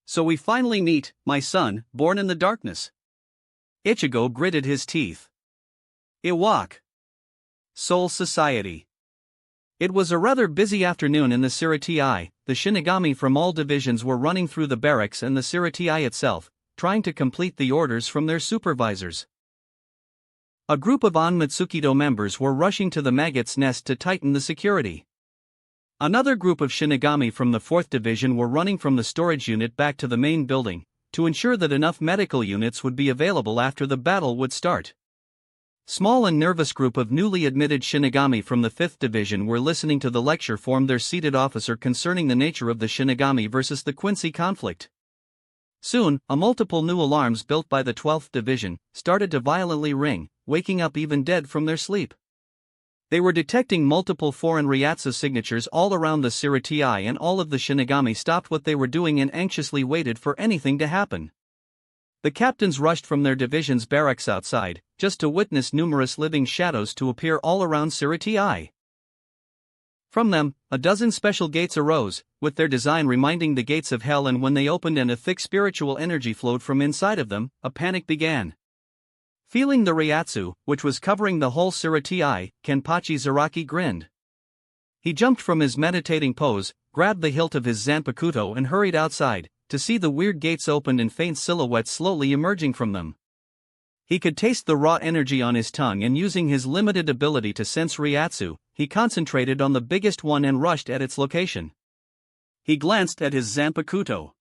So we finally meet, my son, born in the darkness. Ichigo gritted his teeth. Iwak. Soul Society. It was a rather busy afternoon in the Siritii. The Shinigami from all divisions were running through the barracks and the Siritii itself, trying to complete the orders from their supervisors. A group of Anmatsukido members were rushing to the Maggot's nest to tighten the security. Another group of Shinigami from the 4th Division were running from the storage unit back to the main building, to ensure that enough medical units would be available after the battle would start. Small and nervous group of newly admitted Shinigami from the 5th Division were listening to the lecture from their seated officer concerning the nature of the Shinigami versus the Quincy conflict. Soon, multiple new alarms built by the 12th Division started to violently ring, waking up even dead from their sleep. They were detecting multiple foreign Ryatsu signatures all around the Siritii, and all of the Shinigami stopped what they were doing and anxiously waited for anything to happen. The captains rushed from their division's barracks outside, just to witness numerous living shadows to appear all around Siritii. From them, a dozen special gates arose, with their design reminding the gates of hell, and when they opened and a thick spiritual energy flowed from inside of them, a panic began. Feeling the Ryatsu, which was covering the whole Siritii, Kenpachi Zaraki grinned. He jumped from his meditating pose, grabbed the hilt of his Zanpakuto and hurried outside, to see the weird gates opened and faint silhouettes slowly emerging from them. He could taste the raw energy on his tongue, and using his limited ability to sense Ryatsu, he concentrated on the biggest one and rushed at its location. He glanced at his Zanpakuto.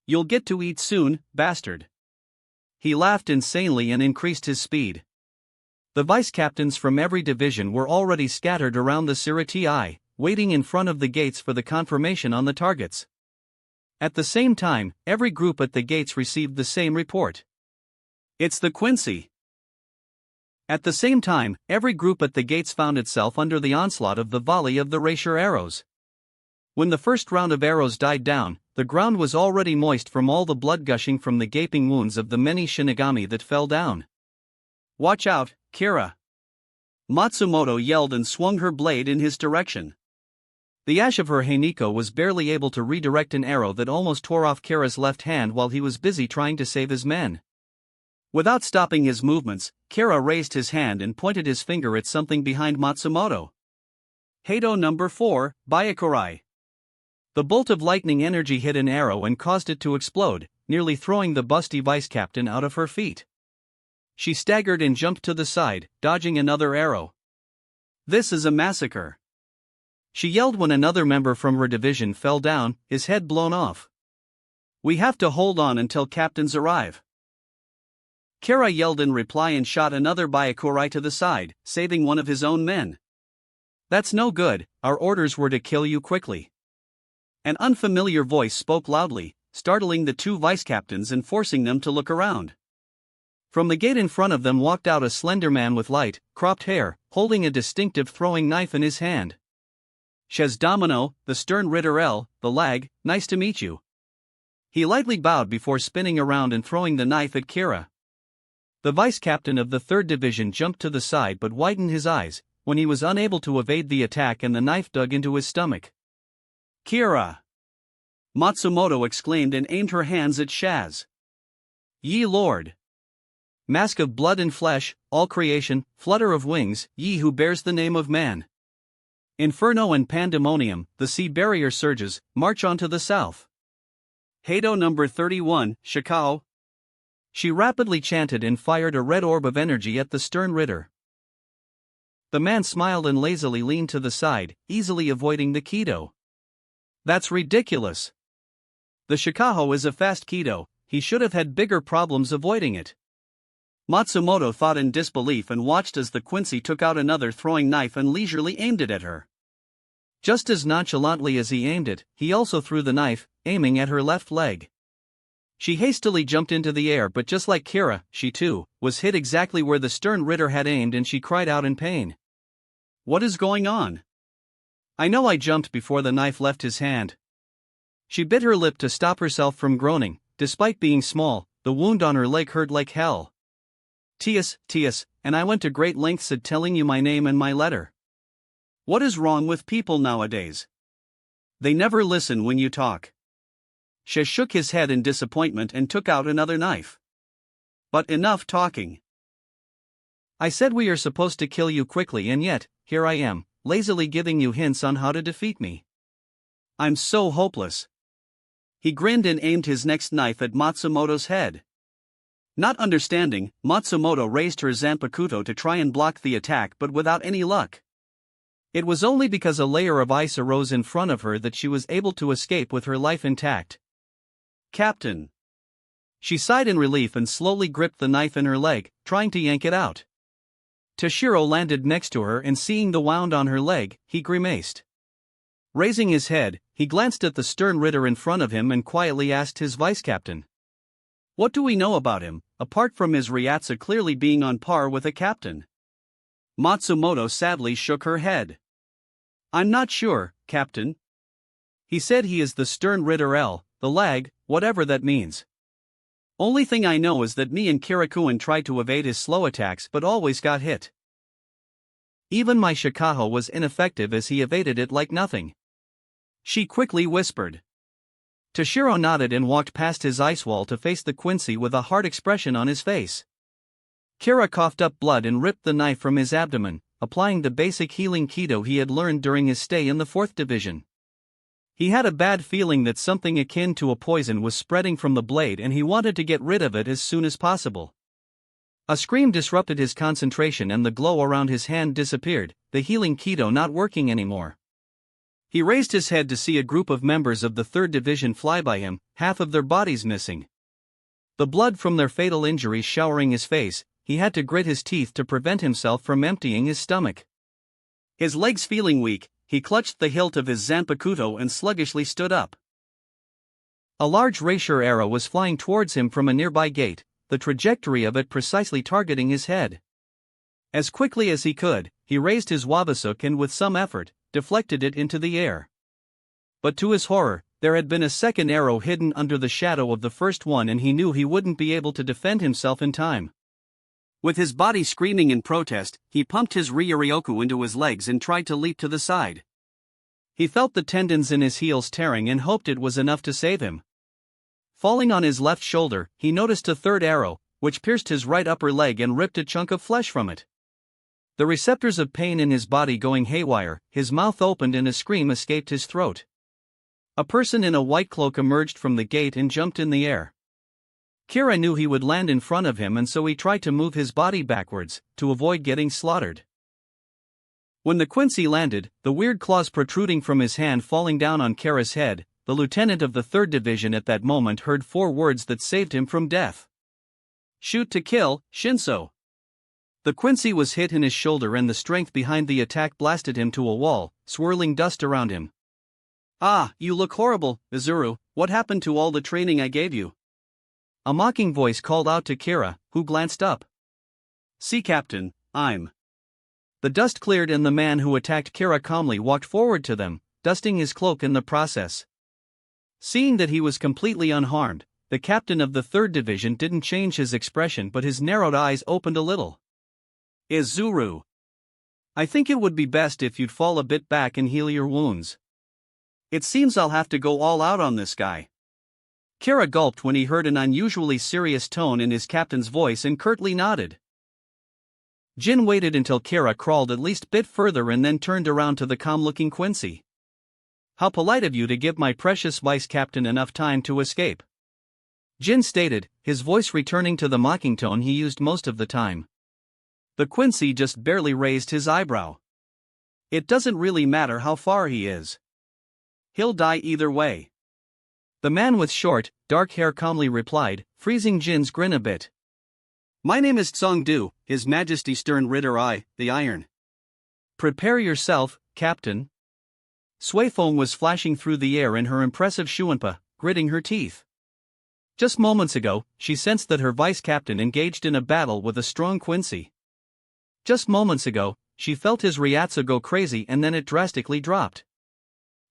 You'll get to eat soon, bastard. He laughed insanely and increased his speed. The vice captains from every division were already scattered around the Siriti, waiting in front of the gates for the confirmation on the targets. At the same time, every group at the gates received the same report. It's the Quincy. At the same time, every group at the gates found itself under the onslaught of the volley of the Racier arrows. When the first round of arrows died down, the ground was already moist from all the blood gushing from the gaping wounds of the many Shinigami that fell down. Watch out, Kira! Matsumoto yelled and swung her blade in his direction. The ash of her Heiniko was barely able to redirect an arrow that almost tore off Kira's left hand while he was busy trying to save his men. Without stopping his movements, Kira raised his hand and pointed his finger at something behind Matsumoto. Heido number 4, Byakurai. The bolt of lightning energy hit an arrow and caused it to explode, nearly throwing the busty vice captain out of her feet. She staggered and jumped to the side, dodging another arrow. This is a massacre, she yelled when another member from her division fell down, his head blown off. We have to hold on until captains arrive. Kira yelled in reply and shot another Byakurai to the side, saving one of his own men. That's no good, our orders were to kill you quickly. An unfamiliar voice spoke loudly, startling the two vice captains and forcing them to look around. From the gate in front of them walked out a slender man with light, cropped hair, holding a distinctive throwing knife in his hand. Chez Domino, the stern Ritter L, the lag, nice to meet you. He lightly bowed before spinning around and throwing the knife at Kira. The vice captain of the 3rd Division jumped to the side but widened his eyes, when he was unable to evade the attack and the knife dug into his stomach. Kira! Matsumoto exclaimed and aimed her hands at Shaz. Ye Lord! Mask of blood and flesh, all creation, flutter of wings, ye who bears the name of man. Inferno and pandemonium, the sea barrier surges, march on to the south. Heido number 31, Shikao. She rapidly chanted and fired a red orb of energy at the stern Ritter. The man smiled and lazily leaned to the side, easily avoiding the Kido. That's ridiculous. The Shikaho is a fast Kido, he should have had bigger problems avoiding it. Matsumoto thought in disbelief and watched as the Quincy took out another throwing knife and leisurely aimed it at her. Just as nonchalantly as he aimed it, he also threw the knife, aiming at her left leg. She hastily jumped into the air, but just like Kira, she too was hit exactly where the stern Ritter had aimed, and she cried out in pain. What is going on? I know I jumped before the knife left his hand. She bit her lip to stop herself from groaning. Despite being small, the wound on her leg hurt like hell. Tias, and I went to great lengths at telling you my name and my letter. What is wrong with people nowadays? They never listen when you talk. She shook his head in disappointment and took out another knife. But enough talking. I said we are supposed to kill you quickly, and yet, here I am, lazily giving you hints on how to defeat me. I'm so hopeless. He grinned and aimed his next knife at Matsumoto's head. Not understanding, Matsumoto raised her Zanpakuto to try and block the attack, but without any luck. It was only because a layer of ice arose in front of her that she was able to escape with her life intact. Captain! She sighed in relief and slowly gripped the knife in her leg, trying to yank it out. Toshiro landed next to her, and seeing the wound on her leg, he grimaced. Raising his head, he glanced at the stern Ritter in front of him and quietly asked his vice-captain. What do we know about him, apart from his Ryatsu clearly being on par with a captain? Matsumoto sadly shook her head. I'm not sure, Captain. He said he is the stern Ritter L, the lag, whatever that means. Only thing I know is that me and Kirakuen tried to evade his slow attacks but always got hit. Even my Shikaho was ineffective as he evaded it like nothing. She quickly whispered. Toshiro nodded and walked past his ice wall to face the Quincy with a hard expression on his face. Kira coughed up blood and ripped the knife from his abdomen, applying the basic healing Kido he had learned during his stay in the 4th Division. He had a bad feeling that something akin to a poison was spreading from the blade, and he wanted to get rid of it as soon as possible. A scream disrupted his concentration and the glow around his hand disappeared, the healing Kido not working anymore. He raised his head to see a group of members of the 3rd Division fly by him, half of their bodies missing. The blood from their fatal injuries showering his face, he had to grit his teeth to prevent himself from emptying his stomach. His legs feeling weak, he clutched the hilt of his zanpakuto and sluggishly stood up. A large rapier arrow was flying towards him from a nearby gate, the trajectory of it precisely targeting his head. As quickly as he could, he raised his wabasuk and with some effort, deflected it into the air. But to his horror, there had been a second arrow hidden under the shadow of the first one and he knew he wouldn't be able to defend himself in time. With his body screaming in protest, he pumped his ryuryoku into his legs and tried to leap to the side. He felt the tendons in his heels tearing and hoped it was enough to save him. Falling on his left shoulder, he noticed a third arrow, which pierced his right upper leg and ripped a chunk of flesh from it. The receptors of pain in his body going haywire, his mouth opened and a scream escaped his throat. A person in a white cloak emerged from the gate and jumped in the air. Kira knew he would land in front of him and so he tried to move his body backwards, to avoid getting slaughtered. When the Quincy landed, the weird claws protruding from his hand falling down on Kira's head, the lieutenant of the 3rd Division at that moment heard 4 words that saved him from death. "Shoot to kill, Shinso." The Quincy was hit in his shoulder and the strength behind the attack blasted him to a wall, swirling dust around him. "Ah, you look horrible, Izuru, what happened to all the training I gave you?" A mocking voice called out to Kira, who glanced up. "See, Captain, I'm..." The dust cleared and the man who attacked Kira calmly walked forward to them, dusting his cloak in the process. Seeing that he was completely unharmed, the captain of the 3rd Division didn't change his expression but his narrowed eyes opened a little. "Izuru, I think it would be best if you'd fall a bit back and heal your wounds. It seems I'll have to go all out on this guy." Kira gulped when he heard an unusually serious tone in his captain's voice and curtly nodded. Jin waited until Kira crawled at least a bit further and then turned around to the calm-looking Quincy. "How polite of you to give my precious vice captain enough time to escape," Jin stated, his voice returning to the mocking tone he used most of the time. The Quincy just barely raised his eyebrow. "It doesn't really matter how far he is. He'll die either way." The man with short, dark hair calmly replied, freezing Jin's grin a bit. "My name is Tsongdu, His Majesty Stern Ritter I, the Iron." "Prepare yourself, Captain." Suifeng was flashing through the air in her impressive shuanpa, gritting her teeth. Just moments ago, she sensed that her vice-captain engaged in a battle with a strong Quincy. Just moments ago, she felt his Ryatsu go crazy and then it drastically dropped.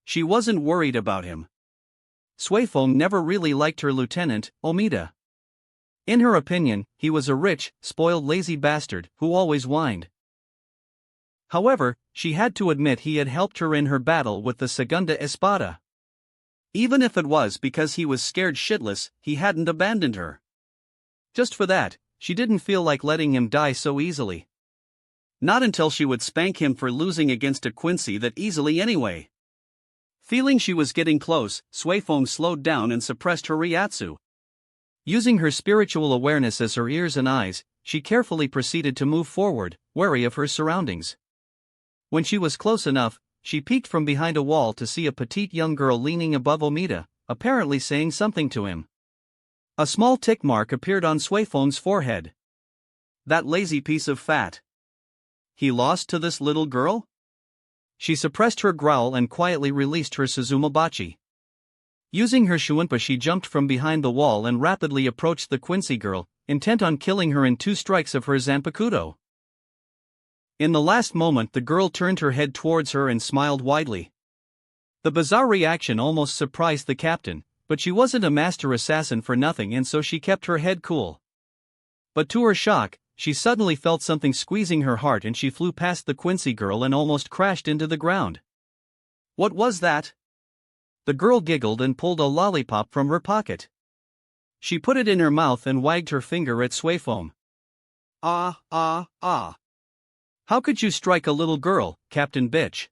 She wasn't worried about him. Suifeng never really liked her lieutenant, Omida. In her opinion, he was a rich, spoiled lazy bastard who always whined. However, she had to admit he had helped her in her battle with the Segunda Espada. Even if it was because he was scared shitless, he hadn't abandoned her. Just for that, she didn't feel like letting him die so easily. Not until she would spank him for losing against a Quincy that easily anyway. Feeling she was getting close, Suifeng slowed down and suppressed her Ryatsu. Using her spiritual awareness as her ears and eyes, she carefully proceeded to move forward, wary of her surroundings. When she was close enough, she peeked from behind a wall to see a petite young girl leaning above Omida, apparently saying something to him. A small tick mark appeared on Suifeng's forehead. That lazy piece of fat. He lost to this little girl? She suppressed her growl and quietly released her Suzumabachi. Using her shuanpa she jumped from behind the wall and rapidly approached the Quincy girl, intent on killing her in 2 strikes of her zanpakuto. In the last moment the girl turned her head towards her and smiled widely. The bizarre reaction almost surprised the captain, but she wasn't a master assassin for nothing and so she kept her head cool. But to her shock, she suddenly felt something squeezing her heart and she flew past the Quincy girl and almost crashed into the ground. "What was that?" The girl giggled and pulled a lollipop from her pocket. She put it in her mouth and wagged her finger at Suifeng. "Ah. How could you strike a little girl, Captain Bitch?"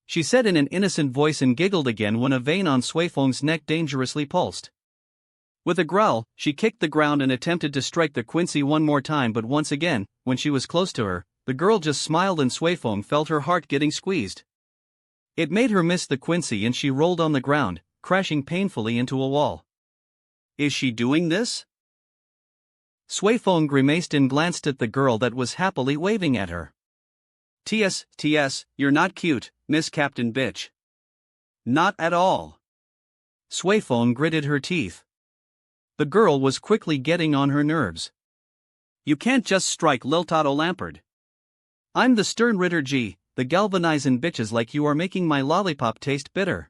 she said in an innocent voice and giggled again when a vein on Suifeng's neck dangerously pulsed. With a growl, she kicked the ground and attempted to strike the Quincy one more time but once again, when she was close to her, the girl just smiled and Suifeng felt her heart getting squeezed. It made her miss the Quincy and she rolled on the ground, crashing painfully into a wall. Is she doing this? Suifeng grimaced and glanced at the girl that was happily waving at her. TS, you're not cute, Miss Captain Bitch. Not at all. Suifeng gritted her teeth. The girl was quickly getting on her nerves. You can't just strike Liltato Lampard. I'm the stern Ritter G, the galvanizing bitches like you are making my lollipop taste bitter.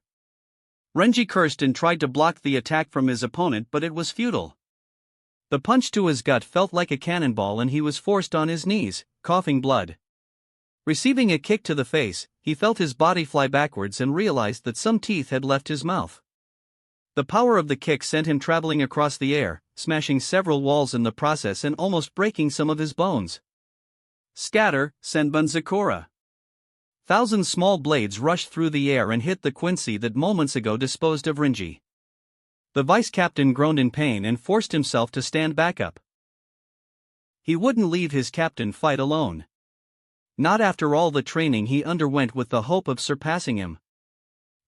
Renji cursed and tried to block the attack from his opponent, but it was futile. The punch to his gut felt like a cannonball and he was forced on his knees, coughing blood. Receiving a kick to the face, he felt his body fly backwards and realized that some teeth had left his mouth. The power of the kick sent him traveling across the air, smashing several walls in the process and almost breaking some of his bones. Scatter, Senbun Sakura. Thousand small blades rushed through the air and hit the Quincy that moments ago disposed of Renji. The vice-captain groaned in pain and forced himself to stand back up. He wouldn't leave his captain fight alone. Not after all the training he underwent with the hope of surpassing him.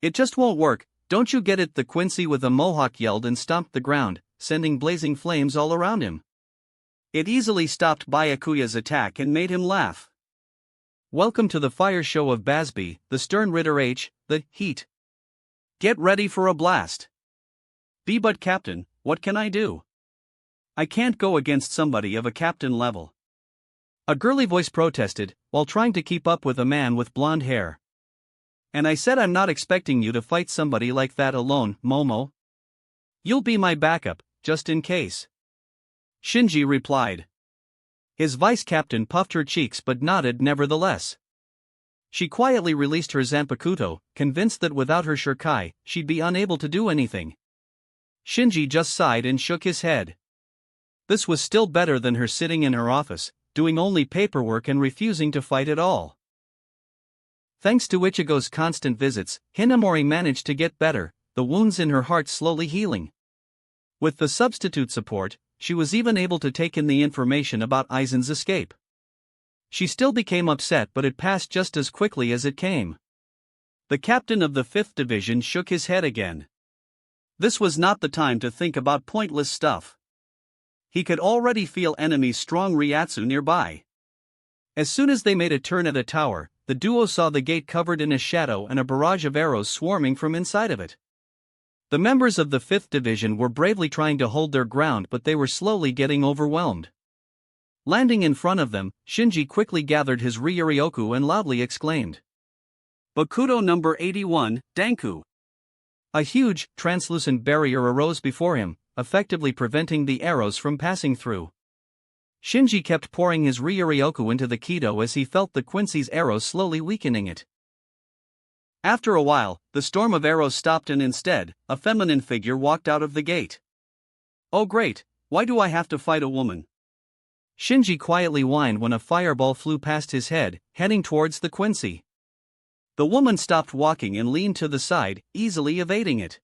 It just won't work, don't you get it? The Quincy with a mohawk yelled and stomped the ground, sending blazing flames all around him. It easily stopped Byakuya's attack and made him laugh. Welcome to the fire show of Basby, the stern Ritter H, the heat. Get ready for a blast. But Captain, what can I do? I can't go against somebody of a captain level. A girly voice protested, while trying to keep up with a man with blonde hair. And I said I'm not expecting you to fight somebody like that alone, Momo. You'll be my backup, just in case. Shinji replied. His vice-captain puffed her cheeks but nodded nevertheless. She quietly released her Zanpakuto, convinced that without her Shurikai, she'd be unable to do anything. Shinji just sighed and shook his head. This was still better than her sitting in her office, doing only paperwork and refusing to fight at all. Thanks to Ichigo's constant visits, Hinamori managed to get better, the wounds in her heart slowly healing. With the substitute support, she was even able to take in the information about Aizen's escape. She still became upset, but it passed just as quickly as it came. The captain of the 5th Division shook his head again. This was not the time to think about pointless stuff. He could already feel enemy strong Ryatsu nearby. As soon as they made a turn at a tower, the duo saw the gate covered in a shadow and a barrage of arrows swarming from inside of it. The members of the 5th Division were bravely trying to hold their ground, but they were slowly getting overwhelmed. Landing in front of them, Shinji quickly gathered his Ryuryoku and loudly exclaimed. Bakudo number 81, Danku. A huge, translucent barrier arose before him, effectively preventing the arrows from passing through. Shinji kept pouring his Ryuryoku into the Kido as he felt the Quincy's arrows slowly weakening it. After a while, the storm of arrows stopped and instead, a feminine figure walked out of the gate. Oh great, why do I have to fight a woman? Shinji quietly whined when a fireball flew past his head, heading towards the Quincy. The woman stopped walking and leaned to the side, easily evading it.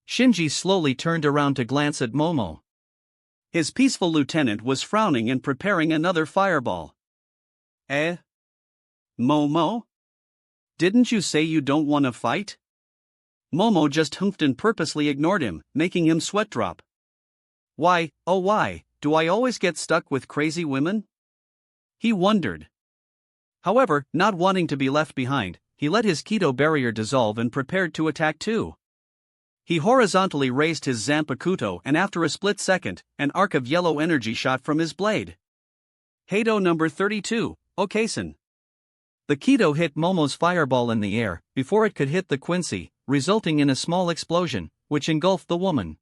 Shinji slowly turned around to glance at Momo. His peaceful lieutenant was frowning and preparing another fireball. Momo? Didn't you say you don't want to fight? Momo just humphed and purposely ignored him, making him sweat drop. Why, oh why, do I always get stuck with crazy women? He wondered. However, not wanting to be left behind, he let his Kido barrier dissolve and prepared to attack too. He horizontally raised his Zanpakuto and after a split second, an arc of yellow energy shot from his blade. Heido number 32, Okasen. The Kido hit Momo's fireball in the air, before it could hit the Quincy, resulting in a small explosion, which engulfed the woman.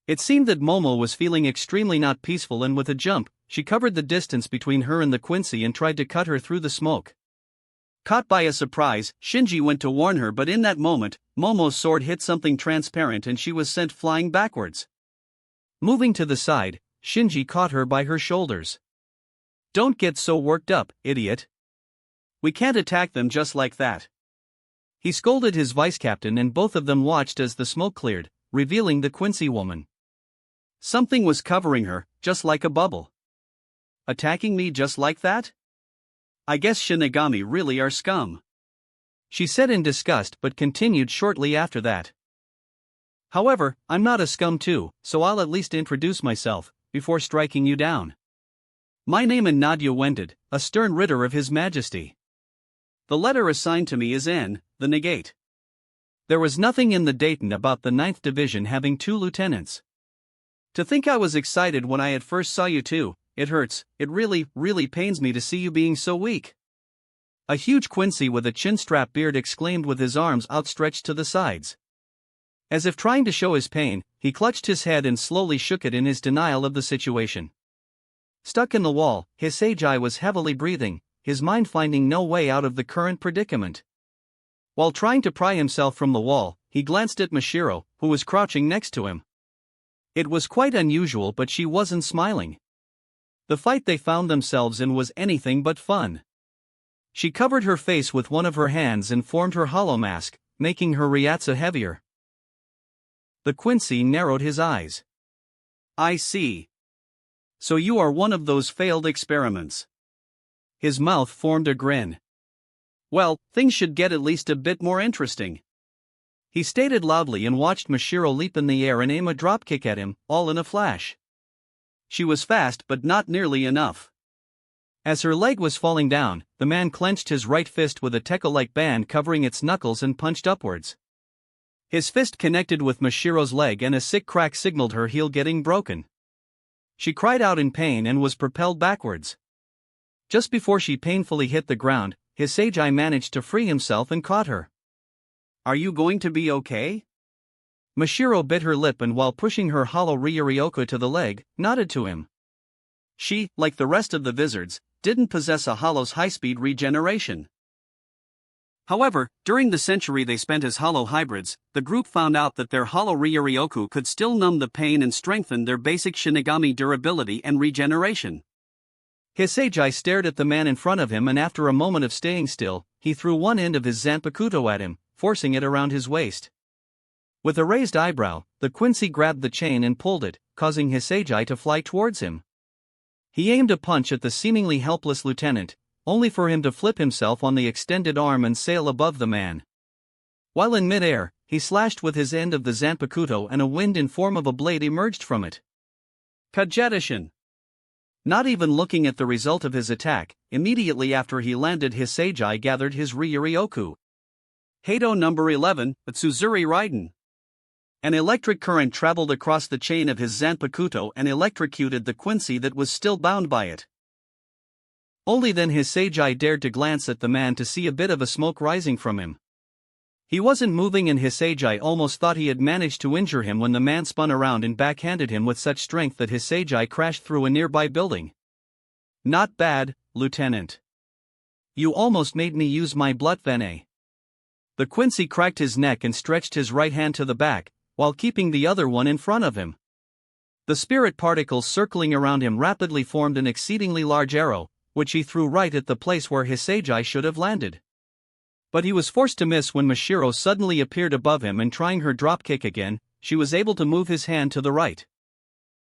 It seemed that Momo was feeling extremely not peaceful and with a jump, she covered the distance between her and the Quincy and tried to cut her through the smoke. Caught by a surprise, Shinji went to warn her, but in that moment, Momo's sword hit something transparent and she was sent flying backwards. Moving to the side, Shinji caught her by her shoulders. Don't get so worked up, idiot. We can't attack them just like that. He scolded his vice-captain and both of them watched as the smoke cleared, revealing the Quincy woman. Something was covering her, just like a bubble. Attacking me just like that? I guess Shinigami really are scum. She said in disgust but continued shortly after that. However, I'm not a scum too, so I'll at least introduce myself. before striking you down. My name is Nadia Wended, a stern ritter of His Majesty. The letter assigned to me is N, the negate. There was nothing in the Dayton about the 9th Division having 2 lieutenants. To think I was excited when I at first saw you too, it hurts, it really pains me to see you being so weak. A huge Quincy with a chin-strap beard exclaimed with his arms outstretched to the sides. As if trying to show his pain, he clutched his head and slowly shook it in his denial of the situation. Stuck in the wall, Hisagi was heavily breathing, his mind finding no way out of the current predicament. While trying to pry himself from the wall, he glanced at Mashiro, who was crouching next to him. It was quite unusual, but she wasn't smiling. The fight they found themselves in was anything but fun. She covered her face with one of her hands and formed her hollow mask, making her Ryatsu heavier. The Quincy narrowed his eyes. I see. So you are one of those failed experiments. His mouth formed a grin. Well, things should get at least a bit more interesting. He stated loudly and watched Mashiro leap in the air and aim a dropkick at him, all in a flash. She was fast but not nearly enough. As her leg was falling down, the man clenched his right fist with a teko-like band covering its knuckles and punched upwards. His fist connected with Mashiro's leg and a sick crack signaled her heel getting broken. She cried out in pain and was propelled backwards. Just before she painfully hit the ground, Hisagi managed to free himself and caught her. Are you going to be okay? Mashiro bit her lip and while pushing her hollow Ryuryoku to the leg, nodded to him. She, like the rest of the Vizards, didn't possess a hollow's high-speed regeneration. However, during the century they spent as hollow hybrids, the group found out that their hollow Ryuryoku could still numb the pain and strengthen their basic Shinigami durability and regeneration. Hisagi stared at the man in front of him and after a moment of staying still, he threw one end of his Zanpakuto at him, forcing it around his waist. With a raised eyebrow, the Quincy grabbed the chain and pulled it, causing Hisagi to fly towards him. He aimed a punch at the seemingly helpless lieutenant, only for him to flip himself on the extended arm and sail above the man. While in mid-air, he slashed with his end of the Zanpakuto and a wind in form of a blade emerged from it. Kajetishin! Not even looking at the result of his attack, immediately after he landed Hisagi gathered his Ryuryoku. Hato number 11, Tsuzuri Raiden. An electric current traveled across the chain of his Zanpakuto and electrocuted the Quincy that was still bound by it. Only then Hisagi dared to glance at the man to see a bit of a smoke rising from him. He wasn't moving and Hisagi almost thought he had managed to injure him when the man spun around and backhanded him with such strength that Hisagi crashed through a nearby building. Not bad, Lieutenant. You almost made me use my blood venet. The Quincy cracked his neck and stretched his right hand to the back, while keeping the other one in front of him. The spirit particles circling around him rapidly formed an exceedingly large arrow, which he threw right at the place where Hisagi should have landed. But he was forced to miss when Mashiro suddenly appeared above him and trying her dropkick again, she was able to move his hand to the right.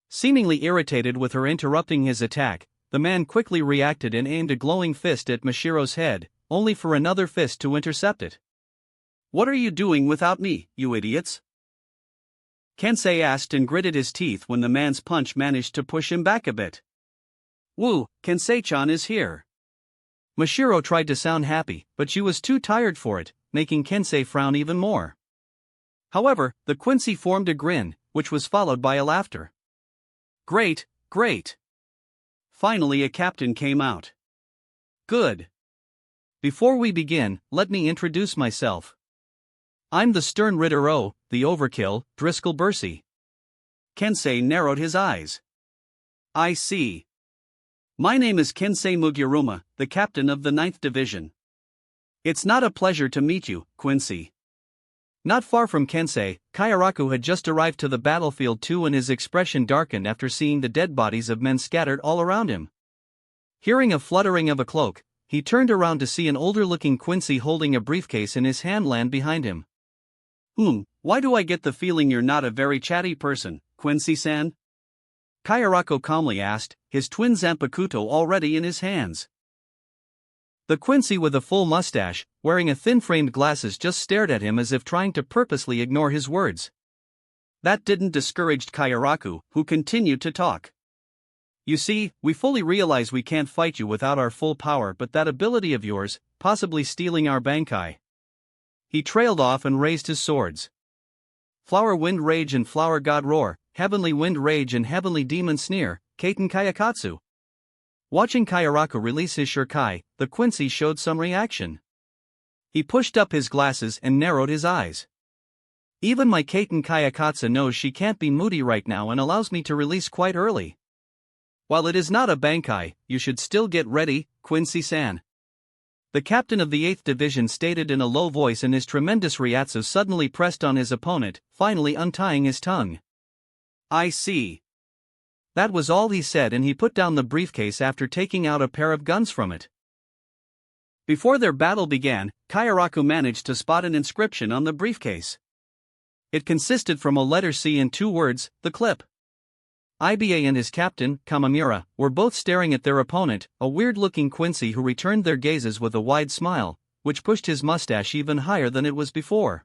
Seemingly irritated with her interrupting his attack, the man quickly reacted and aimed a glowing fist at Mashiro's head, only for another fist to intercept it. What are you doing without me, you idiots? Kensei asked and gritted his teeth when the man's punch managed to push him back a bit. Woo, Kensei-chan is here. Mashiro tried to sound happy, but she was too tired for it, making Kensei frown even more. However, the Quincy formed a grin, which was followed by a laughter. Great, great. Finally a captain came out. Good. Before we begin, let me introduce myself. I'm the stern Ritter O, the overkill, Driscoll Bursey. Kensei narrowed his eyes. I see. My name is Kensei Mugiruma, the captain of the 9th Division. It's not a pleasure to meet you, Quincy. Not far from Kensei, Kayaraku had just arrived to the battlefield too and his expression darkened after seeing the dead bodies of men scattered all around him. Hearing a fluttering of a cloak, he turned around to see an older-looking Quincy holding a briefcase in his hand land behind him. Why do I get the feeling you're not a very chatty person, Quincy-san? Kayaraku calmly asked, his twin Zanpakuto already in his hands. The Quincy with a full mustache, wearing a thin-framed glasses just stared at him as if trying to purposely ignore his words. That didn't discourage Kayaraku, who continued to talk. You see, we fully realize we can't fight you without our full power, but that ability of yours, possibly stealing our Bankai. He trailed off and raised his swords. Flower Wind Rage and Flower God Roar, Heavenly Wind Rage and Heavenly Demon Sneer, Kaiten Kayakatsu. Watching Kayaraku release his Shurkai, the Quincy showed some reaction. He pushed up his glasses and narrowed his eyes. Even my Kaiten Kayakatsu knows she can't be moody right now and allows me to release quite early. While it is not a Bankai, you should still get ready, Quincy-san. The captain of the 8th Division stated in a low voice, and his tremendous Ryatsu suddenly pressed on his opponent, finally untying his tongue. I see. That was all he said, and he put down the briefcase after taking out a pair of guns from it. Before their battle began, Kayaraku managed to spot an inscription on the briefcase. It consisted from a letter C and 2 words, the clip. Iba and his captain, Kamamura, were both staring at their opponent, a weird-looking Quincy who returned their gazes with a wide smile, which pushed his mustache even higher than it was before.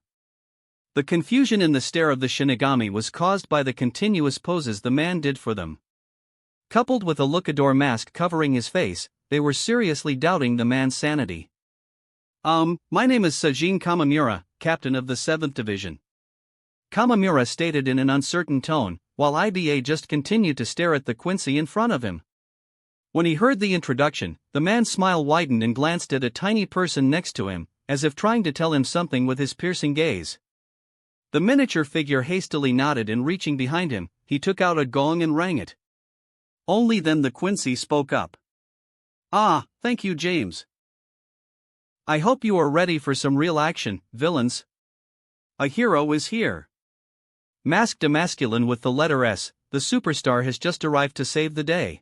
The confusion in the stare of the Shinigami was caused by the continuous poses the man did for them. Coupled with a luchador mask covering his face, they were seriously doubting the man's sanity. My name is Sajin Kamamura, captain of the 7th Division. Kamamura stated in an uncertain tone, while Iba just continued to stare at the Quincy in front of him. When he heard the introduction, the man's smile widened and glanced at a tiny person next to him, as if trying to tell him something with his piercing gaze. The miniature figure hastily nodded, and reaching behind him, he took out a gong and rang it. Only then the Quincy spoke up. Ah, thank you, James. I hope you are ready for some real action, villains. A hero is here. Masked a masculine with the letter S, the superstar has just arrived to save the day.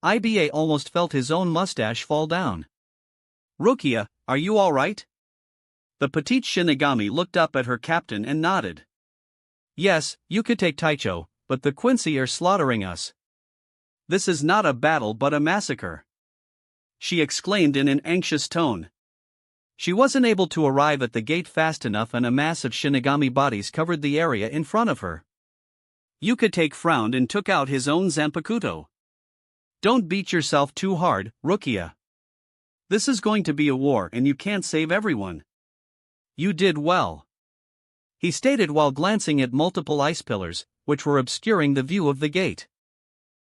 Iba almost felt his own mustache fall down. Rukia, are you all right? The petite Shinigami looked up at her captain and nodded. Yes, you could take Taicho, but the Quincy are slaughtering us. This is not a battle but a massacre, she exclaimed in an anxious tone. She wasn't able to arrive at the gate fast enough, and a mass of Shinigami bodies covered the area in front of her. Yukitake frowned and took out his own Zanpakuto. Don't beat yourself too hard, Rukia. This is going to be a war and you can't save everyone. You did well, he stated while glancing at multiple ice pillars, which were obscuring the view of the gate.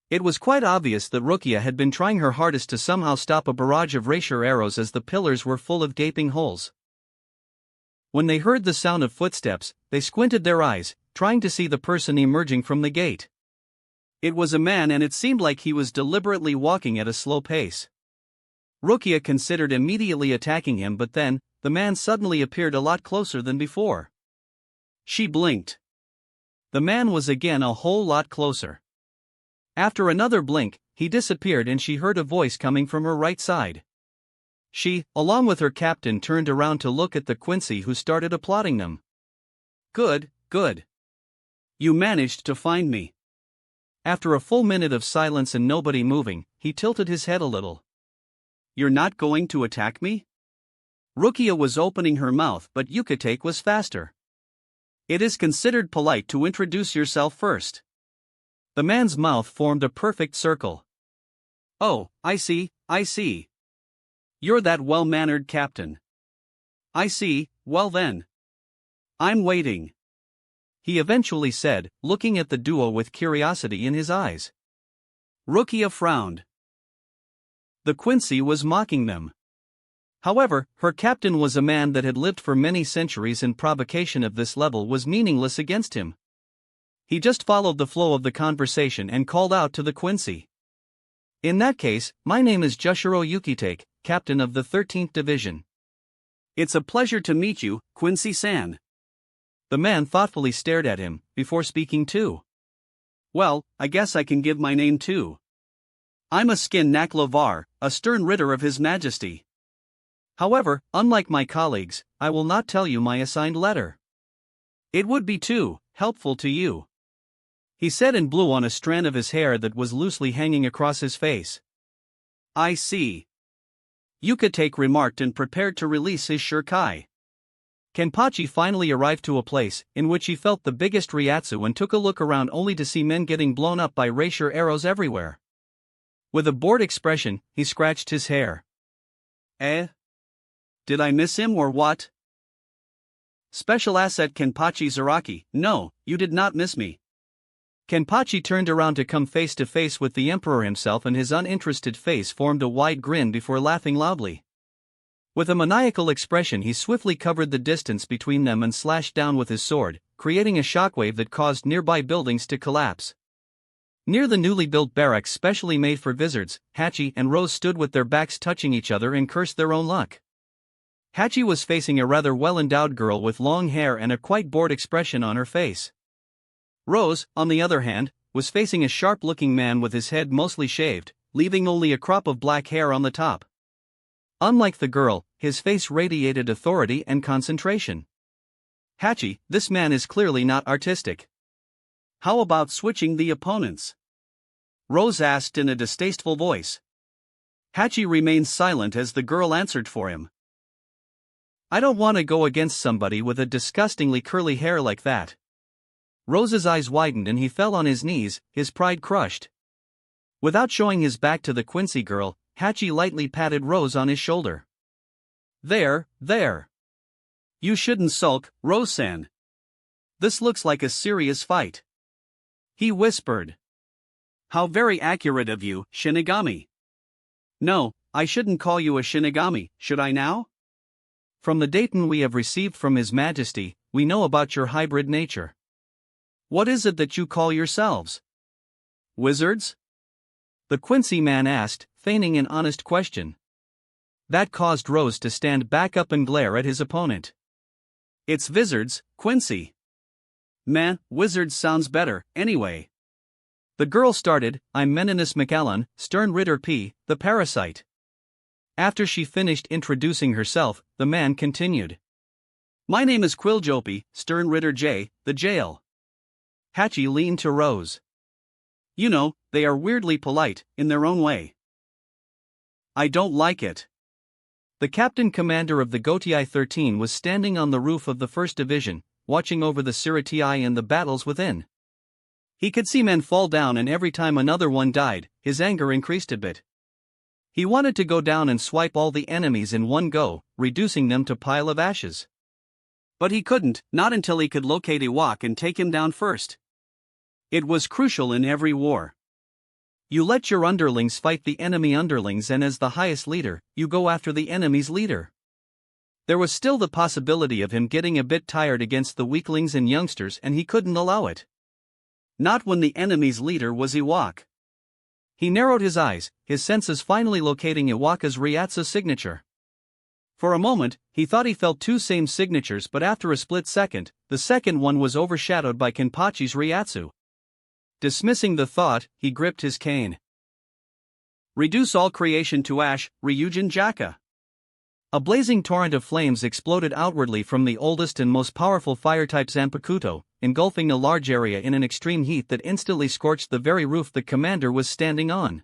It was quite obvious that Rukia had been trying her hardest to somehow stop a barrage of rapier arrows, as the pillars were full of gaping holes. When they heard the sound of footsteps, they squinted their eyes, trying to see the person emerging from the gate. It was a man, and it seemed like he was deliberately walking at a slow pace. Rukia considered immediately attacking him, but then, the man suddenly appeared a lot closer than before. She blinked. The man was again a whole lot closer. After another blink, he disappeared, and she heard a voice coming from her right side. She, along with her captain, turned around to look at the Quincy, who started applauding them. Good, good. You managed to find me. After a full minute of silence and nobody moving, he tilted his head a little. You're not going to attack me? Rukia was opening her mouth, but Yukitake was faster. It is considered polite to introduce yourself first. The man's mouth formed a perfect circle. Oh, I see, I see. You're that well-mannered captain. I see, well then. I'm waiting, he eventually said, looking at the duo with curiosity in his eyes. Rukia frowned. The Quincy was mocking them. However, her captain was a man that had lived for many centuries, and provocation of this level was meaningless against him. He just followed the flow of the conversation and called out to the Quincy. In that case, my name is Jushiro Yukitake, captain of the 13th Division. It's a pleasure to meet you, Quincy-san. The man thoughtfully stared at him, before speaking too. Well, I guess I can give my name too. I'm a skin Naklavar, a stern ritter of His Majesty. However, unlike my colleagues, I will not tell you my assigned letter. It would be too helpful to you, he said, and blew on a strand of his hair that was loosely hanging across his face. I see, Yukitake remarked, and prepared to release his Shurkai. Kenpachi finally arrived to a place in which he felt the biggest Ryatsu and took a look around, only to see men getting blown up by rapier arrows everywhere. With a bored expression, he scratched his hair. Eh? Did I miss him or what? Special Asset Kenpachi Zaraki, no, you did not miss me. Kenpachi turned around to come face to face with the Emperor himself, and his uninterested face formed a wide grin before laughing loudly. With a maniacal expression, he swiftly covered the distance between them and slashed down with his sword, creating a shockwave that caused nearby buildings to collapse. Near the newly built barracks specially made for wizards, Hachi and Rose stood with their backs touching each other and cursed their own luck. Hachi was facing a rather well-endowed girl with long hair and a quite bored expression on her face. Rose, on the other hand, was facing a sharp-looking man with his head mostly shaved, leaving only a crop of black hair on the top. Unlike the girl, his face radiated authority and concentration. Hachi, this man is clearly not artistic. How about switching the opponents? Rose asked in a distasteful voice. Hachi remained silent as the girl answered for him. I don't want to go against somebody with a disgustingly curly hair like that. Rose's eyes widened and he fell on his knees, his pride crushed. Without showing his back to the Quincy girl, Hachi lightly patted Rose on his shoulder. There. You shouldn't sulk, Rose-san. This looks like a serious fight. He whispered. How very accurate of you, Shinigami. No, I shouldn't call you a Shinigami, should I now? From the daten we have received from His Majesty, we know about your hybrid nature. What is it that you call yourselves? Wizards? The Quincy man asked, feigning an honest question. That caused Rose to stand back up and glare at his opponent. It's wizards, Quincy. Man, wizards sounds better, anyway. The girl started, I'm Meninus McAllen, Stern Ritter P., the parasite. After she finished introducing herself, the man continued. My name is Quilljopi, Stern Ritter J., the jail. Hachi leaned to Rose. You know, they are weirdly polite, in their own way. I don't like it. The captain commander of the Gotii 13 was standing on the roof of the 1st Division, watching over the Siritii and the battles within. He could see men fall down, and every time another one died, his anger increased a bit. He wanted to go down and swipe all the enemies in one go, reducing them to pile of ashes. But he couldn't, not until he could locate Awok and take him down first. It was crucial in every war. You let your underlings fight the enemy underlings, and as the highest leader, you go after the enemy's leader. There was still the possibility of him getting a bit tired against the weaklings and youngsters, and he couldn't allow it. Not when the enemy's leader was Awok. He narrowed his eyes, his senses finally locating Iwaka's Ryatsu signature. For a moment, he thought he felt two same signatures, but after a split second, the second one was overshadowed by Kenpachi's Ryatsu. Dismissing the thought, he gripped his cane. Reduce all creation to ash, Ryujin Jaka. A blazing torrent of flames exploded outwardly from the oldest and most powerful fire-type Zanpakuto, engulfing a large area in an extreme heat that instantly scorched the very roof the commander was standing on.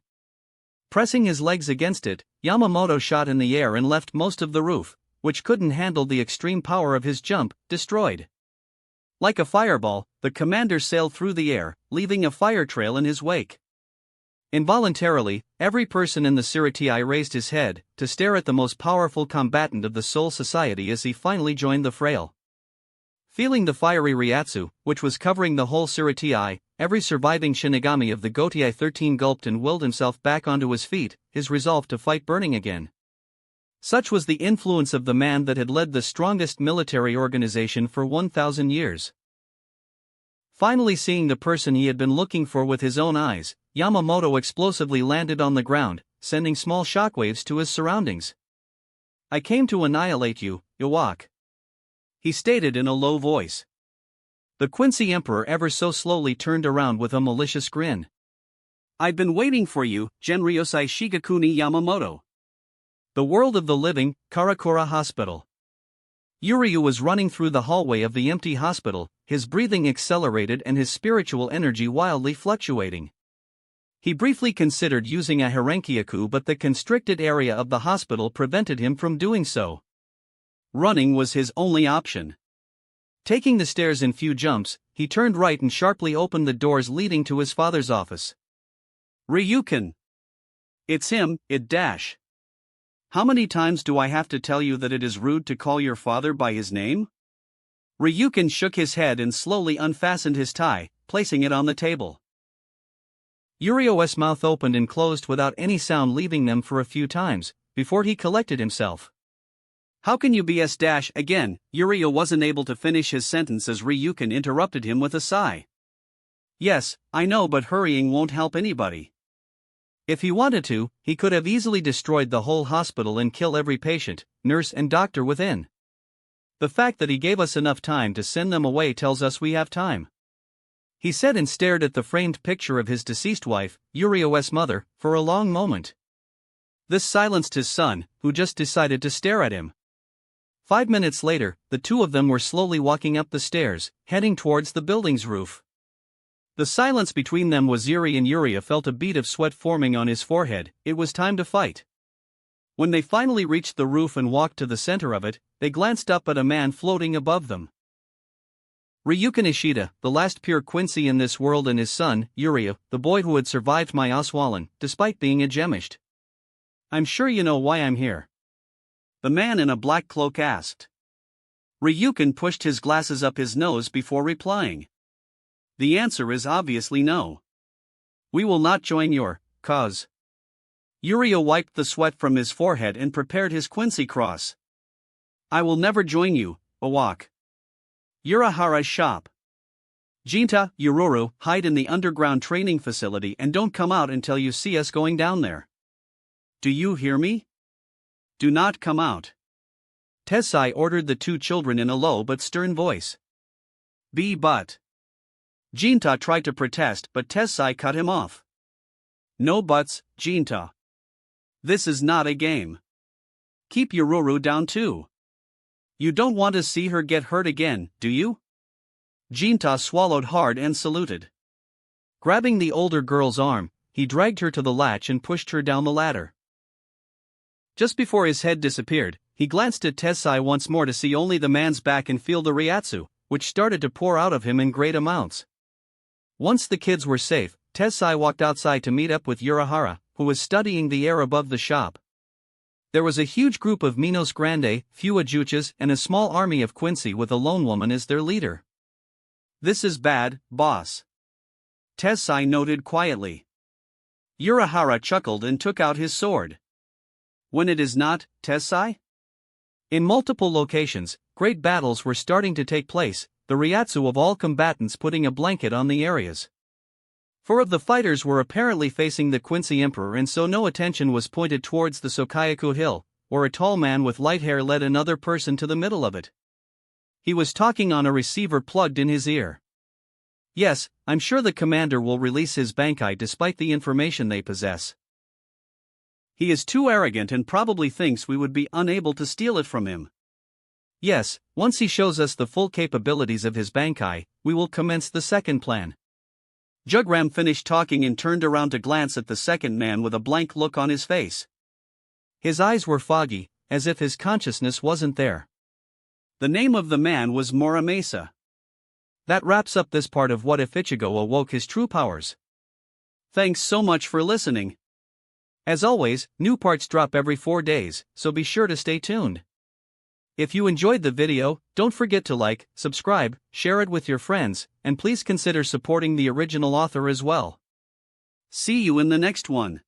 Pressing his legs against it, Yamamoto shot in the air and left most of the roof, which couldn't handle the extreme power of his jump, destroyed. Like a fireball, the commander sailed through the air, leaving a fire trail in his wake. Involuntarily, every person in the Siritii raised his head, to stare at the most powerful combatant of the Soul Society as he finally joined the frail. Feeling the fiery Ryatsu, which was covering the whole Siritii, every surviving Shinigami of the Gotii 13 gulped and willed himself back onto his feet, his resolve to fight burning again. Such was the influence of the man that had led the strongest military organization for 1,000 years. Finally seeing the person he had been looking for with his own eyes, Yamamoto explosively landed on the ground, sending small shockwaves to his surroundings. I came to annihilate you, Awok. He stated in a low voice. The Quincy Emperor ever so slowly turned around with a malicious grin. I've been waiting for you, Genryosai Shigakuni Yamamoto. The world of the living, Karakura Hospital. Yuryu was running through the hallway of the empty hospital, his breathing accelerated and his spiritual energy wildly fluctuating. He briefly considered using a Harenkyaku, but the constricted area of the hospital prevented him from doing so. Running was his only option. Taking the stairs in few jumps, he turned right and sharply opened the doors leading to his father's office. Ryukin! It's him, it dash. How many times do I have to tell you that it is rude to call your father by his name? Ryukin shook his head and slowly unfastened his tie, placing it on the table. Yurio's mouth opened and closed without any sound, leaving them for a few times, before he collected himself. How can you be S- again? Yurio wasn't able to finish his sentence as Ryukin interrupted him with a sigh. Yes, I know, but hurrying won't help anybody. If he wanted to, he could have easily destroyed the whole hospital and kill every patient, nurse and doctor within. The fact that he gave us enough time to send them away tells us we have time. He said and stared at the framed picture of his deceased wife, Yurio's mother, for a long moment. This silenced his son, who just decided to stare at him. 5 minutes later, the two of them were slowly walking up the stairs, heading towards the building's roof. The silence between them was eerie, and Yuria felt a bead of sweat forming on his forehead. It was time to fight. When they finally reached the roof and walked to the center of it, they glanced up at a man floating above them. Ryukin Ishida, the last pure Quincy in this world, and his son, Yuria, the boy who had survived my Oswalin, despite being a gemished. I'm sure you know why I'm here. The man in a black cloak asked. Ryukin pushed his glasses up his nose before replying. The answer is obviously no. We will not join your cause. Yuria wiped the sweat from his forehead and prepared his Quincy cross. I will never join you, Awoke. Urahara's shop. Jinta, Yururu, hide in the underground training facility and don't come out until you see us going down there. Do you hear me? Do not come out. Tessai ordered the two children in a low but stern voice. But. Jinta tried to protest, but Tessai cut him off. No buts, Jinta. This is not a game. Keep Yururu down too. You don't want to see her get hurt again, do you? Jinta swallowed hard and saluted. Grabbing the older girl's arm, he dragged her to the latch and pushed her down the ladder. Just before his head disappeared, he glanced at Tessai once more to see only the man's back and feel the Ryatsu, which started to pour out of him in great amounts. Once the kids were safe, Tessai walked outside to meet up with Urahara, who was studying the air above the shop. There was a huge group of Minos Grande, few Ajuchas, and a small army of Quincy with a lone woman as their leader. This is bad, boss. Tessai noted quietly. Urahara chuckled and took out his sword. When it is not, Tessai? In multiple locations, great battles were starting to take place, the Ryatsu of all combatants putting a blanket on the areas. 4 of the fighters were apparently facing the Quincy Emperor, and so no attention was pointed towards the Sokayaku Hill, where a tall man with light hair led another person to the middle of it. He was talking on a receiver plugged in his ear. Yes, I'm sure the commander will release his Bankai despite the information they possess. He is too arrogant and probably thinks we would be unable to steal it from him. Yes, once he shows us the full capabilities of his Bankai, we will commence the second plan. Jugram finished talking and turned around to glance at the second man with a blank look on his face. His eyes were foggy, as if his consciousness wasn't there. The name of the man was Muramasa. That wraps up this part of What If Ichigo Awoke His True Powers. Thanks so much for listening. As always, new parts drop every 4 days, so be sure to stay tuned. If you enjoyed the video, don't forget to like, subscribe, share it with your friends, and please consider supporting the original author as well. See you in the next one.